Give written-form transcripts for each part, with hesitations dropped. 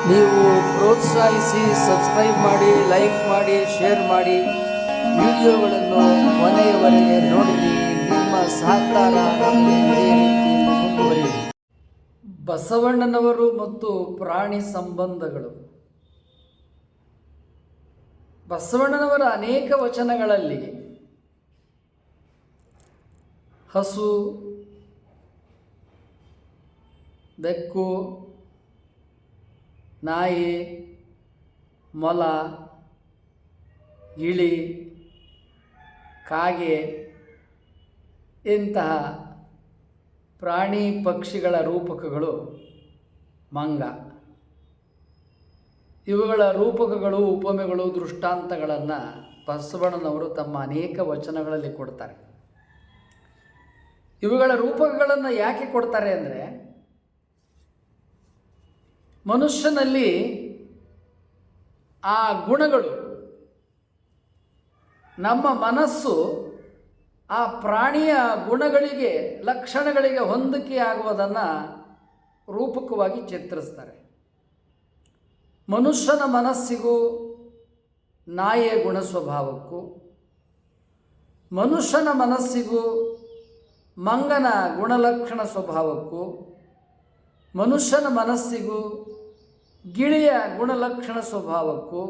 ನೀವು ಪ್ರೋತ್ಸಾಹಿಸಿ, ಸಬ್ಸ್ಕ್ರೈಬ್ ಮಾಡಿ, ಲೈಕ್ ಮಾಡಿ, ಶೇರ್ ಮಾಡಿ, ವಿಡಿಯೋಗಳನ್ನು ಕೊನೆಯವರೆಗೆ ನೋಡಿರಿ. ನಿಮ್ಮ ಸಹಕಾರ ನಮಗೆ ಇದೇ ರೀತಿಯಲ್ಲಿ ಮುಂದುವರಿಯಲಿ. ಬಸವಣ್ಣನವರು ಮತ್ತು ಪ್ರಾಣಿ ಸಂಬಂಧಗಳು. ಬಸವಣ್ಣನವರ ಅನೇಕ ವಚನಗಳಲ್ಲಿ ಹಸು, ಬೆಕ್ಕು, ನಾಯಿ, ಮೊಲ, ಗಿಳಿ, ಕಾಗೆ ಇಂತಹ ಪ್ರಾಣಿ ಪಕ್ಷಿಗಳ ರೂಪಕಗಳು, ಮಂಗ, ಇವುಗಳ ರೂಪಕಗಳು, ಉಪಮೆಗಳು, ದೃಷ್ಟಾಂತಗಳನ್ನು ಬಸವಣ್ಣನವರು ತಮ್ಮ ಅನೇಕ ವಚನಗಳಲ್ಲಿ ಕೊಡ್ತಾರೆ. ಇವುಗಳ ರೂಪಕಗಳನ್ನು ಯಾಕೆ ಕೊಡ್ತಾರೆ ಅಂದರೆ, ಮನುಷ್ಯನಲ್ಲಿ ಆ ಗುಣಗಳು, ನಮ್ಮ ಮನಸ್ಸು ಆ ಪ್ರಾಣಿಯ ಗುಣಗಳಿಗೆ, ಲಕ್ಷಣಗಳಿಗೆ ಹೊಂದಿಕೆಯಾಗುವುದನ್ನು ರೂಪಕವಾಗಿ ಚಿತ್ರಿಸ್ತಾರೆ. ಮನುಷ್ಯನ ಮನಸ್ಸಿಗೂ ನಾಯಿಯ ಗುಣ ಸ್ವಭಾವಕ್ಕೂ, ಮನುಷ್ಯನ ಮನಸ್ಸಿಗೂ ಮಂಗನ ಗುಣಲಕ್ಷಣ ಸ್ವಭಾವಕ್ಕೂ, ಮನುಷ್ಯನ ಮನಸ್ಸಿಗೂ ಗಿಳಿಯ ಗುಣಲಕ್ಷಣ ಸ್ವಭಾವಕ್ಕೂ,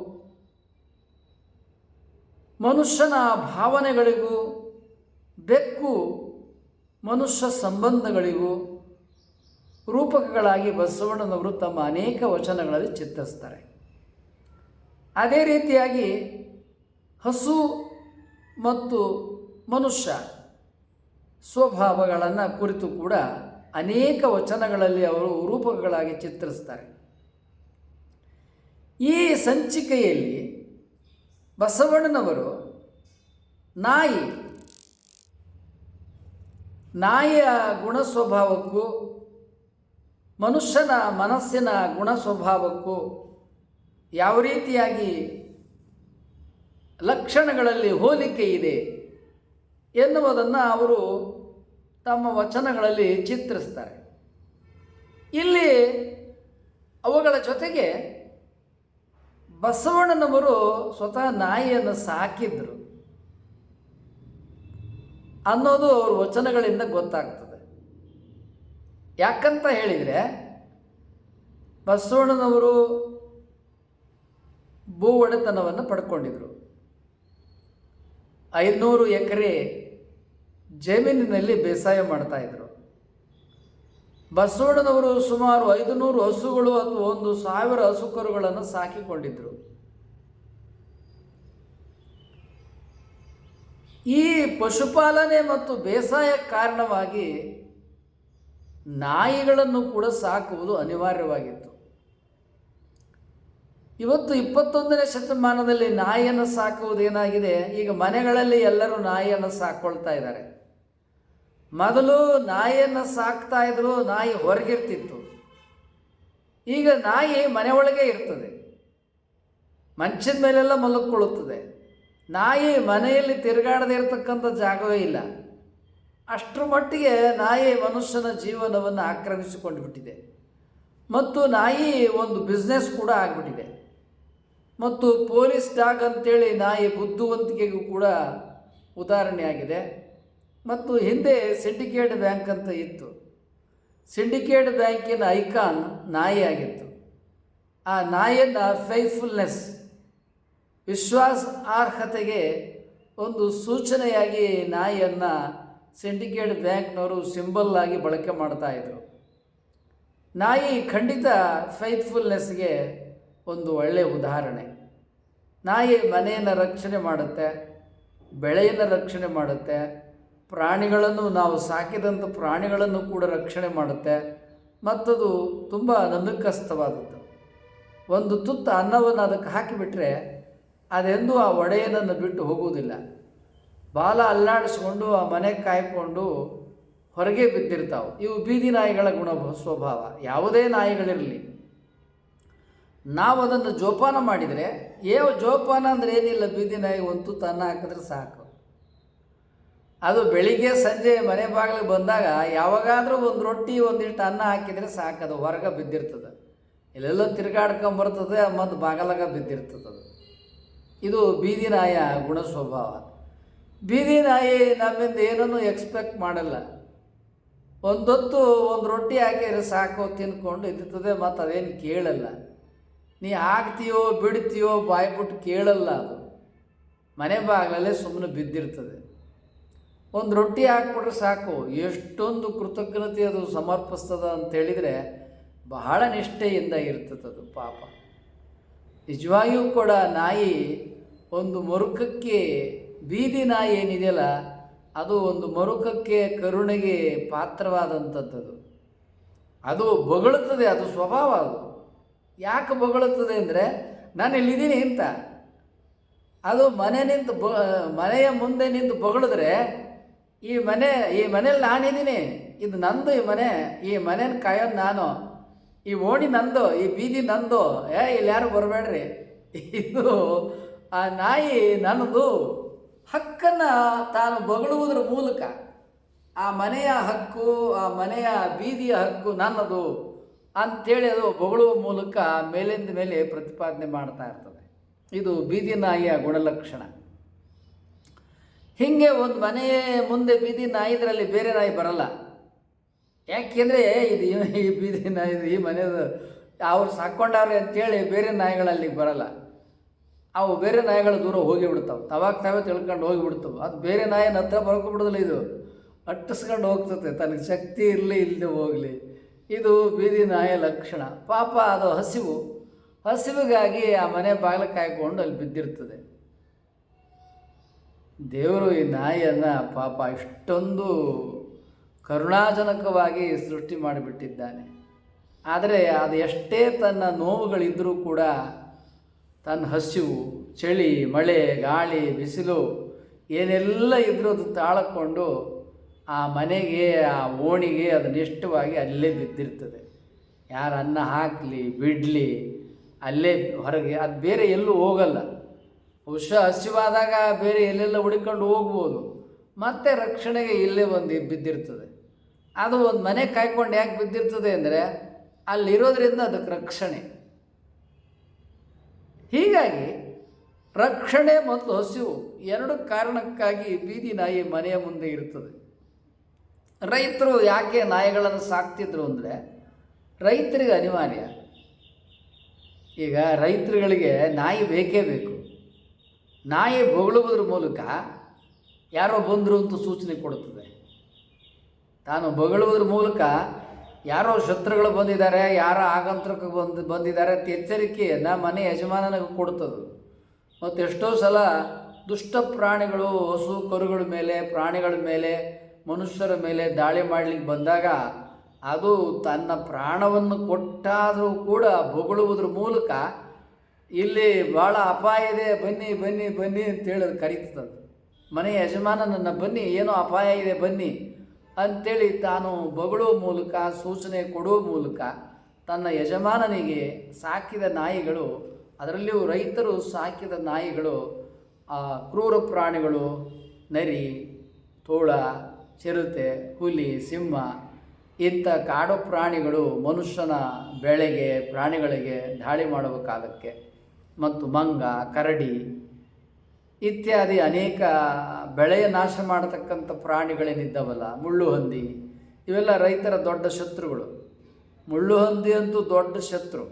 ಮನುಷ್ಯನ ಭಾವನೆಗಳಿಗೂ ಬೆಕ್ಕು ಮನುಷ್ಯ ಸಂಬಂಧಗಳಿಗೂ ರೂಪಕಗಳಾಗಿ ಬಸವಣ್ಣನವರು ತಮ್ಮ ಅನೇಕ ವಚನಗಳಲ್ಲಿ ಚಿತ್ರಿಸ್ತಾರೆ. ಅದೇ ರೀತಿಯಾಗಿ ಹಸು ಮತ್ತು ಮನುಷ್ಯ ಸ್ವಭಾವಗಳನ್ನು ಕುರಿತು ಕೂಡ ಅನೇಕ ವಚನಗಳಲ್ಲಿ ಅವರು ರೂಪಕಗಳಾಗಿ ಚಿತ್ರಿಸ್ತಾರೆ. ಈ ಸಂಚಿಕೆಯಲ್ಲಿ ಬಸವಣ್ಣನವರು ನಾಯಿಯ ಗುಣ ಸ್ವಭಾವಕ್ಕೂ ಮನುಷ್ಯನ ಮನಸ್ಸಿನ ಗುಣ ಸ್ವಭಾವಕ್ಕೂ ಯಾವ ರೀತಿಯಾಗಿ ಲಕ್ಷಣಗಳಲ್ಲಿ ಹೋಲಿಕೆ ಇದೆ ಎನ್ನುವುದನ್ನು ಅವರು ತಮ್ಮ ವಚನಗಳಲ್ಲಿ ಚಿತ್ರಿಸ್ತಾರೆ. ಇಲ್ಲಿ ಅವುಗಳ ಜೊತೆಗೆ ಬಸವಣ್ಣನವರು ಸ್ವತಃ ನಾಯಿಯನ್ನು ಸಾಕಿದ್ರು ಅನ್ನೋದು ಅವ್ರ ವಚನಗಳಿಂದ ಗೊತ್ತಾಗ್ತದೆ. ಯಾಕಂತ ಹೇಳಿದರೆ, ಬಸವಣ್ಣನವರು ಭೂ ಒಡೆತನವನ್ನು ಪಡ್ಕೊಂಡಿದ್ರು. 500 ಎಕರೆ ಜಮೀನಿನಲ್ಲಿ ಬೇಸಾಯ ಮಾಡ್ತಾಯಿದ್ರು. ಬಸವಣ್ಣನವರು ಸುಮಾರು 500 ಹಸುಗಳು ಅಥವಾ 1000 ಹಸುಕರುಗಳನ್ನು ಸಾಕಿಕೊಂಡಿದ್ದರು. ಈ ಪಶುಪಾಲನೆ ಮತ್ತು ಬೇಸಾಯ ಕಾರಣವಾಗಿ ನಾಯಿಗಳನ್ನು ಕೂಡ ಸಾಕುವುದು ಅನಿವಾರ್ಯವಾಗಿತ್ತು. ಇವತ್ತು 21ನೇ ಶತಮಾನದಲ್ಲಿ ನಾಯಿಯನ್ನು ಸಾಕುವುದೇನಾಗಿದೆ, ಈಗ ಮನೆಗಳಲ್ಲಿ ಎಲ್ಲರೂ ನಾಯಿಯನ್ನು ಸಾಕ್ಕೊಳ್ತಾ ಇದ್ದಾರೆ. ಮೊದಲು ನಾಯಿಯನ್ನು ಸಾಕ್ತಾ ಇದ್ರು, ನಾಯಿ ಹೊರಗಿರ್ತಿತ್ತು. ಈಗ ನಾಯಿ ಮನೆಯೊಳಗೆ ಇರ್ತದೆ, ಮಂಚದ ಮೇಲೆಲ್ಲ ಮಲಗಿಕೊಳ್ಳುತ್ತದೆ. ನಾಯಿ ಮನೆಯಲ್ಲಿ ತಿರುಗಾಡದೇ ಇರತಕ್ಕಂಥ ಜಾಗವೇ ಇಲ್ಲ. ಅಷ್ಟರ ಮಟ್ಟಿಗೆ ನಾಯಿ ಮನುಷ್ಯನ ಜೀವನವನ್ನು ಆಕ್ರಮಿಸಿಕೊಂಡು ಬಿಟ್ಟಿದೆ. ಮತ್ತು ನಾಯಿ ಒಂದು ಬಿಸ್ನೆಸ್ ಕೂಡ ಆಗಿಬಿಟ್ಟಿದೆ. ಮತ್ತು ಪೊಲೀಸ್ ಡಾಗ್ ಅಂತೇಳಿ ನಾಯಿ ಬುದ್ಧಿವಂತಿಕೆಗೂ ಕೂಡ ಉದಾಹರಣೆಯಾಗಿದೆ. ಮತ್ತು ಹಿಂದೆ ಸಿಂಡಿಕೇಟ್ ಬ್ಯಾಂಕ್ ಅಂತ ಇತ್ತು. ಸಿಂಡಿಕೇಟ್ ಬ್ಯಾಂಕಿನ ಐಕಾನ್ ನಾಯಿಯಾಗಿತ್ತು. ಆ ನಾಯಿಯನ್ನು ಫೇತ್ಫುಲ್ನೆಸ್, ವಿಶ್ವಾಸಾರ್ಹತೆಗೆ ಒಂದು ಸೂಚನೆಯಾಗಿ ನಾಯಿಯನ್ನು ಸಿಂಡಿಕೇಟ್ ಬ್ಯಾಂಕ್ನವರು ಸಿಂಬಲ್ ಆಗಿ ಬಳಕೆ ಮಾಡ್ತಾಯಿದ್ರು. ನಾಯಿ ಖಂಡಿತ ಫೇತ್ಫುಲ್ನೆಸ್ಗೆ ಒಂದು ಒಳ್ಳೆಯ ಉದಾಹರಣೆ. ನಾಯಿ ಮನೆಯನ್ನು ರಕ್ಷಣೆ ಮಾಡುತ್ತೆ, ಬೆಳೆಯನ್ನು ರಕ್ಷಣೆ ಮಾಡುತ್ತೆ, ಪ್ರಾಣಿಗಳನ್ನು, ನಾವು ಸಾಕಿದಂಥ ಪ್ರಾಣಿಗಳನ್ನು ಕೂಡ ರಕ್ಷಣೆ ಮಾಡುತ್ತೆ. ಮತ್ತದು ತುಂಬ ನಂಬಿಕಸ್ಥವಾದದ್ದು. ಒಂದು ತುತ್ತು ಅನ್ನವನ್ನು ಅದಕ್ಕೆ ಹಾಕಿಬಿಟ್ರೆ ಅದೆಂದೂ ಆ ಒಡೆಯನನ್ನು ಬಿಟ್ಟು ಹೋಗುವುದಿಲ್ಲ. ಬಾಲ ಅಲ್ಲಾಡಿಸ್ಕೊಂಡು ಆ ಮನೆ ಕಾಯ್ಕೊಂಡು ಹೊರಗೆ ಬಿದ್ದಿರ್ತಾವೆ. ಇವು ಬೀದಿ ನಾಯಿಗಳ ಗುಣ ಸ್ವಭಾವ. ಯಾವುದೇ ನಾಯಿಗಳಿರಲಿ, ನಾವು ಅದನ್ನು ಜೋಪಾನ ಮಾಡಿದರೆ, ಜೋಪಾನ ಅಂದರೆ ಏನಿಲ್ಲ, ಬೀದಿ ನಾಯಿ ಒಂದು ತುತ್ತು ಅನ್ನ ಹಾಕಿದ್ರೆ ಸಾಕು. ಅದು ಬೆಳಿಗ್ಗೆ ಸಂಜೆ ಮನೆ ಬಾಗಿಲಿಗೆ ಬಂದಾಗ ಯಾವಾಗಾದರೂ ಒಂದು ರೊಟ್ಟಿ ಒಂದಿಷ್ಟು ಅನ್ನ ಹಾಕಿದರೆ ಸಾಕು, ಅದು ಹೊರಗೆ ಬಿದ್ದಿರ್ತದೆ. ಎಲ್ಲೆಲ್ಲ ತಿರುಗಾಡ್ಕೊಂಬರ್ತದೆ ಮತ್ತು ಬಾಗಲಾಗ ಬಿದ್ದಿರ್ತದೆ ಅದು. ಇದು ಬೀದಿ ನಾಯಿಯ ಗುಣ ಸ್ವಭಾವ. ಬೀದಿ ನಾಯಿ ನಮ್ಮಿಂದ ಏನನ್ನೂ ಎಕ್ಸ್ಪೆಕ್ಟ್ ಮಾಡಲ್ಲ. ಒಂದೊತ್ತು ಒಂದು ರೊಟ್ಟಿ ಹಾಕಿದ್ರೆ ಸಾಕು ತಿನ್ಕೊಂಡು ಇರ್ತದೆ, ಮತ್ತು ಅದೇನು ಕೇಳಲ್ಲ. ನೀ ಹಾಕ್ತೀಯೋ ಬಿಡ್ತೀಯೋ ಬಾಯ್ಬಿಟ್ಟು ಕೇಳಲ್ಲ. ಅದು ಮನೆ ಬಾಗಿಲಲ್ಲೇ ಸುಮ್ಮನೆ ಬಿದ್ದಿರ್ತದೆ. ಒಂದು ರೊಟ್ಟಿ ಹಾಕ್ಬಿಟ್ರೆ ಸಾಕು, ಎಷ್ಟೊಂದು ಕೃತಜ್ಞತೆ ಅದು ಸಮರ್ಪಿಸ್ತದ ಅಂತೇಳಿದರೆ ಬಹಳ ನಿಷ್ಠೆಯಿಂದ ಇರ್ತದದು ಪಾಪ. ನಿಜವಾಗಿಯೂ ಕೂಡ ನಾಯಿ ಒಂದು ಮರುಕಕ್ಕೆ, ಬೀದಿ ನಾಯಿ ಏನಿದೆಯಲ್ಲ ಅದು ಒಂದು ಮರುಕಕ್ಕೆ, ಕರುಣೆಗೆ ಪಾತ್ರವಾದಂಥದ್ದು. ಅದು ಬೊಗಳುತ್ತದೆ, ಅದು ಸ್ವಭಾವ. ಅದು ಯಾಕೆ ಬೊಗಳುತ್ತದೆ ಅಂದರೆ ನಾನು ಇಲ್ಲಿದ್ದೀನಿ ಅಂತ. ಅದು ಮನೆಯ ಮುಂದೆ ನಿಂತು ಬೊಗಳಿದ್ರೆ ಈ ಮನೇಲಿ ನಾನಿದ್ದೀನಿ, ಇದು ನಂದು, ಈ ಮನೇನ ಕಾಯೋದು ನಾನು, ಈ ಓಣಿ ನಂದು, ಈ ಬೀದಿ ನಂದು, ಇಲ್ಲಿ ಯಾರು ಬರಬೇಡ್ರಿ, ಇದು ಆ ನಾಯಿ ನನ್ನದು ಹಕ್ಕನ್ನು ತಾನು ಬೊಗಳುವುದರ ಮೂಲಕ ಆ ಮನೆಯ ಹಕ್ಕು, ಆ ಮನೆಯ ಬೀದಿಯ ಹಕ್ಕು ನನ್ನದು ಅಂಥೇಳಿ ಅದು ಬೊಗಳುವ ಮೂಲಕ ಮೇಲಿಂದ ಮೇಲೆ ಪ್ರತಿಪಾದನೆ ಮಾಡ್ತಾ ಇರ್ತದೆ. ಇದು ಬೀದಿ ನಾಯಿಯ ಗುಣಲಕ್ಷಣ. ಹೀಗೆ ಒಂದು ಮನೆಯ ಮುಂದೆ ಬೀದಿ ನಾಯಿ ಇದರಲ್ಲಿ ಬೇರೆ ನಾಯಿ ಬರಲ್ಲ. ಯಾಕೆಂದರೆ ಇದು ಈ ಬೀದಿ ನಾಯಿ, ಈ ಮನೆಯದು ಅವ್ರು ಸಾಕ್ಕೊಂಡವ್ರೆ ಅಂಥೇಳಿ ಬೇರೆ ನಾಯಿಗಳಲ್ಲಿ ಬರಲ್ಲ. ಅವು ಬೇರೆ ನಾಯಿಗಳು ದೂರ ಹೋಗಿಬಿಡ್ತಾವೆ, ತಾವೇ ತಿಳ್ಕೊಂಡು ಹೋಗಿಬಿಡ್ತವೆ. ಅದು ಬೇರೆ ನಾಯಿನ ಹತ್ರ ಬರ್ಕೊಬಿಡೋದಿಲ್ಲ, ಇದು ಅಟ್ಟಿಸ್ಕೊಂಡು ಹೋಗ್ತದೆ, ತನಗೆ ಶಕ್ತಿ ಇರಲಿ ಇಲ್ಲದೆ ಹೋಗಲಿ. ಇದು ಬೀದಿ ನಾಯಿಯ ಲಕ್ಷಣ. ಪಾಪ ಅದು ಹಸಿವಿಗಾಗಿ ಆ ಮನೆ ಬಾಗಿಲು ಕಾಯ್ಕೊಂಡು ಅಲ್ಲಿ ಬಿದ್ದಿರ್ತದೆ. ದೇವರು ಈ ನಾಯಿಯನ್ನು ಪಾಪ ಇಷ್ಟೊಂದು ಕರುಣಾಜನಕವಾಗಿ ಸೃಷ್ಟಿ ಮಾಡಿಬಿಟ್ಟಿದ್ದಾನೆ. ಆದರೆ ಅದು ಎಷ್ಟೇ ತನ್ನ ನೋವುಗಳಿದ್ದರೂ ಕೂಡ ತನ್ನ ಹಸಿವು, ಚಳಿ, ಮಳೆ, ಗಾಳಿ, ಬಿಸಿಲು ಏನೆಲ್ಲ ಇದ್ರೂ ಅದು ತಾಳಿಕೊಂಡು ಆ ಮನೆಗೆ, ಆ ಓಣಿಗೆ ಅದು ನಿಷ್ಠವಾಗಿ ಅಲ್ಲೇ ಬಿದ್ದಿರ್ತದೆ. ಯಾರು ಅನ್ನ ಹಾಕಲಿ ಬಿಡಲಿ ಅಲ್ಲೇ ಹೊರಗೆ, ಅದು ಬೇರೆ ಎಲ್ಲೂ ಹೋಗಲ್ಲ. ಹಸಿವಾದಾಗ ಬೇರೆ ಎಲ್ಲೆಲ್ಲ ಹುಡುಕೊಂಡು ಹೋಗ್ಬೋದು, ಮತ್ತೆ ರಕ್ಷಣೆಗೆ ಇಲ್ಲೇ ಒಂದು ಬಿದ್ದಿರ್ತದೆ. ಅದು ಒಂದು ಮನೆ ಕಾಯ್ಕೊಂಡು ಯಾಕೆ ಬಿದ್ದಿರ್ತದೆ ಅಂದರೆ ಅಲ್ಲಿರೋದ್ರಿಂದ ಅದಕ್ಕೆ ರಕ್ಷಣೆ. ಹೀಗಾಗಿ ರಕ್ಷಣೆ ಮತ್ತು ಹಸಿವು ಎರಡು ಕಾರಣಕ್ಕಾಗಿ ಬೀದಿ ನಾಯಿ ಮನೆಯ ಮುಂದೆ ಇರ್ತದೆ. ರೈತರು ಯಾಕೆ ನಾಯಿಗಳನ್ನು ಸಾಕ್ತಿದ್ರು ಅಂದರೆ ರೈತರಿಗೆ ಅನಿವಾರ್ಯ. ಈಗ ರೈತರುಗಳಿಗೆ ನಾಯಿ ಬೇಕೇ ಬೇಕು. ನಾಯಿ ಬೊಗಳುವುದ್ರ ಮೂಲಕ ಯಾರೋ ಬಂದರು ಅಂತ ಸೂಚನೆ ಕೊಡುತ್ತದೆ. ತಾನು ಬೊಗಳುವುದ್ರ ಮೂಲಕ ಯಾರೋ ಶತ್ರುಗಳು ಬಂದಿದ್ದಾರೆ, ಯಾರೋ ಆಗಂತರಕ್ಕೆ ಬಂದಿದ್ದಾರೆ ಅಂತ ಎಚ್ಚರಿಕೆಯನ್ನು ಮನೆ ಯಜಮಾನನಿಗೆ ಕೊಡ್ತದೆ. ಮತ್ತು ಎಷ್ಟೋ ಸಲ ದುಷ್ಟ ಪ್ರಾಣಿಗಳು, ಹಸು ಕರುಗಳ ಮೇಲೆ, ಪ್ರಾಣಿಗಳ ಮೇಲೆ, ಮನುಷ್ಯರ ಮೇಲೆ ದಾಳಿ ಮಾಡಲಿಕ್ಕೆ ಬಂದಾಗ ಅದು ತನ್ನ ಪ್ರಾಣವನ್ನು ಕೊಟ್ಟಾದರೂ ಕೂಡ ಬೊಗಳುವುದ್ರ ಮೂಲಕ ಇಲ್ಲಿ ಭಾಳ ಅಪಾಯ ಇದೆ, ಬನ್ನಿ ಬನ್ನಿ ಬನ್ನಿ ಅಂತೇಳಿ ಕರೀತದೆ. ಮನೆಯ ಯಜಮಾನನನ್ನು ಬನ್ನಿ, ಏನೋ ಅಪಾಯ ಇದೆ ಬನ್ನಿ ಅಂಥೇಳಿ ತಾನು ಬೊಗಳುವ ಮೂಲಕ, ಸೂಚನೆ ಕೊಡುವ ಮೂಲಕ ತನ್ನ ಯಜಮಾನನಿಗೆ ಸಾಕಿದ ನಾಯಿಗಳು, ಅದರಲ್ಲಿಯೂ ರೈತರು ಸಾಕಿದ ನಾಯಿಗಳು, ಕ್ರೂರ ಪ್ರಾಣಿಗಳು, ನರಿ, ತೋಳ, ಚಿರತೆ, ಹುಲಿ, ಸಿಂಹ ಇಂಥ ಕಾಡು ಪ್ರಾಣಿಗಳು ಮನುಷ್ಯನ ಬೆಳೆಗೆ, ಪ್ರಾಣಿಗಳಿಗೆ ದಾಳಿ ಮಾಡುವ ಕಾಲಕ್ಕೆ, ಮತ್ತು ಮಂಗ, ಕರಡಿ ಇತ್ಯಾದಿ ಅನೇಕ ಬೆಳೆಯ ನಾಶ ಮಾಡತಕ್ಕಂಥ ಪ್ರಾಣಿಗಳೇನಿದ್ದಾವಲ್ಲ, ಮುಳ್ಳು ಹಂದಿ, ಇವೆಲ್ಲ ರೈತರ ದೊಡ್ಡ ಶತ್ರುಗಳು. ಮುಳ್ಳು ಹಂದಿ ಅಂತೂ ದೊಡ್ಡ ಶತ್ರು.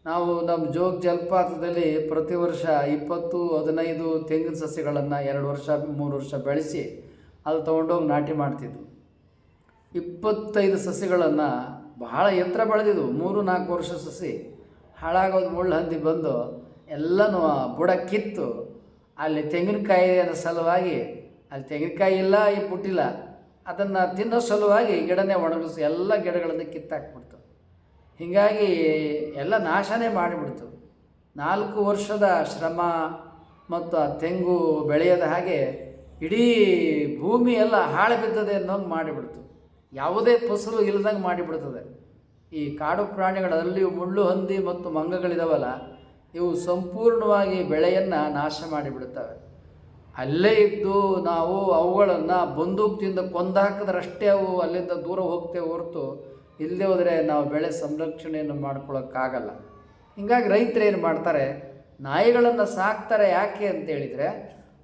ನಾವು ನಮ್ಮ ಜೋಗ ಜಲಪಾತದಲ್ಲಿ ಪ್ರತಿ ವರ್ಷ 20-15 ತೆಂಗಿನ ಸಸ್ಯಗಳನ್ನು 2 ವರ್ಷ 3 ವರ್ಷ ಬೆಳೆಸಿ ಅದು ತೊಗೊಂಡೋಗಿ ನಾಟಿ ಮಾಡ್ತಿದ್ವು. 25 ಸಸಿಗಳನ್ನು ಬಹಳ ಎತ್ತರ ಬೆಳೆದಿದ್ವು. 3-4 ವರ್ಷ ಸಸಿ ಹಾಳಾಗೋದು ಮುಳ್ಳು ಹಂದಿ ಬಂದು ಎಲ್ಲನೂ ಬುಡ ಕಿತ್ತು ಅಲ್ಲಿ ತೆಂಗಿನಕಾಯಿಯ ಸಲುವಾಗಿ, ಅಲ್ಲಿ ತೆಂಗಿನಕಾಯಿ ಇಲ್ಲ, ಈ ಪುಟ್ಟಿಲ್ಲ, ಅದನ್ನು ತಿನ್ನೋ ಸಲುವಾಗಿ ಗಿಡನೇ ಒಣಗಿಸಿ ಎಲ್ಲ ಗಿಡಗಳನ್ನು ಕಿತ್ತಾಕ್ಬಿಡ್ತು. ಹೀಗಾಗಿ ಎಲ್ಲ ನಾಶನೇ ಮಾಡಿಬಿಡ್ತು. 4 ವರ್ಷದ ಶ್ರಮ ಮತ್ತು ಆ ತೆಂಗು ಬೆಳೆಯದ ಹಾಗೆ ಇಡೀ ಭೂಮಿ ಎಲ್ಲ ಹಾಳು ಬಿದ್ದದೆ ಅನ್ನೋಂಗೆ ಮಾಡಿಬಿಡ್ತು. ಯಾವುದೇ ಫಸಲು ಇಲ್ಲದಂಗೆ ಮಾಡಿಬಿಡ್ತದೆ. ಈ ಕಾಡು ಪ್ರಾಣಿಗಳಲ್ಲಿ ಮುಳ್ಳು ಹಂದಿ ಮತ್ತು ಮಂಗಗಳಿದಾವಲ್ಲ, ಇವು ಸಂಪೂರ್ಣವಾಗಿ ಬೆಳೆಯನ್ನು ನಾಶ ಮಾಡಿಬಿಡ್ತವೆ. ಅಲ್ಲೇ ಇದ್ದು ನಾವು ಅವುಗಳನ್ನು ಬಂದೂಕದಿಂದ ಕೊಂದು ಹಾಕಿದ್ರಷ್ಟೇ ಅವು ಅಲ್ಲಿಂದ ದೂರ ಹೋಗ್ತೇವೆ ಹೊರತು ಇಲ್ಲದೆ ಹೋದರೆ ನಾವು ಬೆಳೆ ಸಂರಕ್ಷಣೆಯನ್ನು ಮಾಡ್ಕೊಳ್ಳೋಕ್ಕಾಗಲ್ಲ. ಹೀಗಾಗಿ ರೈತರು ಏನು ಮಾಡ್ತಾರೆ, ನಾಯಿಗಳನ್ನು ಸಾಕ್ತಾರೆ. ಯಾಕೆ ಅಂತೇಳಿದರೆ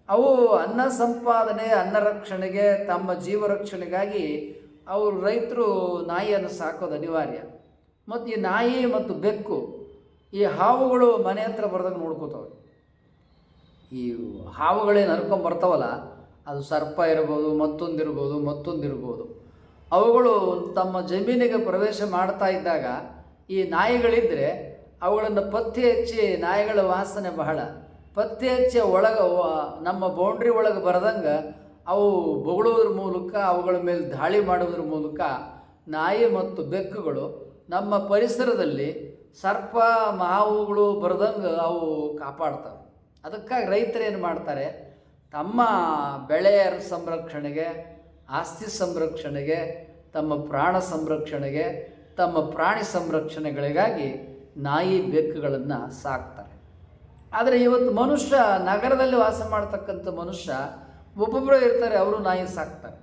ಅವು ಅನ್ನ ಸಂಪಾದನೆ, ಅನ್ನ ರಕ್ಷಣೆಗೆ, ತಮ್ಮ ಜೀವ ರಕ್ಷಣೆಗಾಗಿ ಅವರು ರೈತರು ನಾಯಿಯನ್ನು ಸಾಕೋದು ಅನಿವಾರ್ಯ. ಮತ್ತು ಈ ನಾಯಿ ಮತ್ತು ಬೆಕ್ಕು, ಈ ಹಾವುಗಳು ಮನೆ ಹತ್ರ ಬರ್ದಂಗೆ ನೋಡ್ಕೋತವೆ. ಈ ಹಾವುಗಳೇನು ಹರ್ಕೊಂಬರ್ತಾವಲ್ಲ, ಅದು ಸರ್ಪ ಇರ್ಬೋದು, ಮತ್ತೊಂದಿರ್ಬೋದು. ಅವುಗಳು ತಮ್ಮ ಜಮೀನಿಗೆ ಪ್ರವೇಶ ಮಾಡ್ತಾ ಇದ್ದಾಗ ಈ ನಾಯಿಗಳಿದ್ದರೆ ಅವುಗಳನ್ನು ಪತ್ತೆ ಹಚ್ಚಿ, ನಾಯಿಗಳ ವಾಸನೆ ಬಹಳ, ಪತ್ತೆ ಹಚ್ಚಿ ಒಳಗೆ ನಮ್ಮ ಬೌಂಡ್ರಿ ಒಳಗೆ ಬರದಂಗೆ ಅವು ಬೊಗಳುವುದ್ರ ಮೂಲಕ, ಅವುಗಳ ಮೇಲೆ ದಾಳಿ ಮಾಡುವುದ್ರ ಮೂಲಕ ನಾಯಿ ಮತ್ತು ಬೆಕ್ಕುಗಳು ನಮ್ಮ ಪರಿಸರದಲ್ಲಿ ಸರ್ಪ ಹಾವುಗಳು ಬರದಂಗೆ ಅವು ಕಾಪಾಡ್ತವೆ. ಅದಕ್ಕಾಗಿ ರೈತರು ಏನು ಮಾಡ್ತಾರೆ, ತಮ್ಮ ಬೆಳೆಯ ಸಂರಕ್ಷಣೆಗೆ, ಆಸ್ತಿ ಸಂರಕ್ಷಣೆಗೆ, ತಮ್ಮ ಪ್ರಾಣ ಸಂರಕ್ಷಣೆಗೆ, ತಮ್ಮ ಪ್ರಾಣಿ ಸಂರಕ್ಷಣೆಗಳಿಗಾಗಿ ನಾಯಿ ಬೆಕ್ಕುಗಳನ್ನು ಸಾಕ್ತಾರೆ. ಆದರೆ ಇವತ್ತು ಮನುಷ್ಯ, ನಗರದಲ್ಲಿ ವಾಸ ಮಾಡ್ತಕ್ಕಂಥ ಮನುಷ್ಯ ಒಬ್ಬೊಬ್ಬರು ಇರ್ತಾರೆ, ಅವರು ನಾಯಿ ಸಾಕ್ತಾರೆ.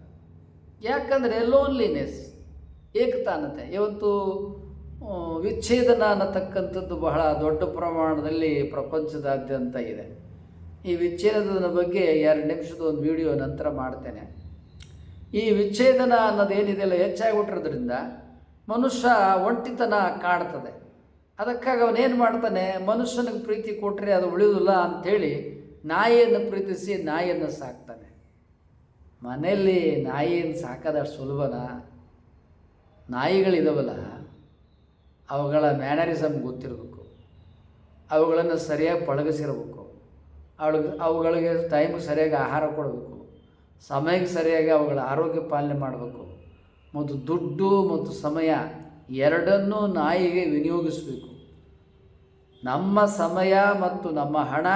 ಯಾಕಂದರೆ ಲೋನ್ಲಿನೆಸ್, ಏಕತಾನತೆ. ಇವತ್ತು ವಿಚ್ಛೇದನ ಅನ್ನತಕ್ಕಂಥದ್ದು ಬಹಳ ದೊಡ್ಡ ಪ್ರಮಾಣದಲ್ಲಿ ಪ್ರಪಂಚದಾದ್ಯಂತ ಇದೆ. ಈ ವಿಚ್ಛೇದನದ ಬಗ್ಗೆ 2 ನಿಮಿಷದ ಒಂದು ವಿಡಿಯೋ ನಂತರ ಮಾಡ್ತೇನೆ. ಈ ವಿಚ್ಛೇದನ ಅನ್ನೋದೇನಿದೆಯಲ್ಲ ಹೆಚ್ಚಾಗಿಬಿಟ್ಟಿರೋದ್ರಿಂದ ಮನುಷ್ಯ ಒಂಟಿತನ ಕಾಡ್ತದೆ. ಅದಕ್ಕಾಗಿ ಅವನೇನು ಮಾಡ್ತಾನೆ, ಮನುಷ್ಯನಿಗೆ ಪ್ರೀತಿ ಕೊಟ್ಟರೆ ಅದು ಉಳಿಯೋದಿಲ್ಲ ಅಂಥೇಳಿ ನಾಯಿಯನ್ನು ಪ್ರೀತಿಸಿ ನಾಯಿಯನ್ನು ಸಾಕ್ತಾನೆ. ಮನೆಯಲ್ಲಿ ನಾಯಿಯನ್ನು ಸಾಕೋದಷ್ಟು ಸುಲಭನಾ? ನಾಯಿಗಳಿದಾವಲ್ಲ, ಅವುಗಳ ಮ್ಯಾನರಿಸಮ್ ಗೊತ್ತಿರಬೇಕು, ಅವುಗಳನ್ನು ಸರಿಯಾಗಿ ಪಳಗಿಸಿರಬೇಕು, ಅವುಗಳಿಗೆ ಟೈಮಿಗೆ ಸರಿಯಾಗಿ ಆಹಾರ ಕೊಡಬೇಕು, ಸಮಯಕ್ಕೆ ಸರಿಯಾಗಿ ಅವುಗಳ ಆರೋಗ್ಯ ಪಾಲನೆ ಮಾಡಬೇಕು, ಮತ್ತು ದುಡ್ಡು ಮತ್ತು ಸಮಯ ಎರಡನ್ನೂ ನಾಯಿಗೆ ವಿನಿಯೋಗಿಸಬೇಕು. ನಮ್ಮ ಸಮಯ ಮತ್ತು ನಮ್ಮ ಹಣ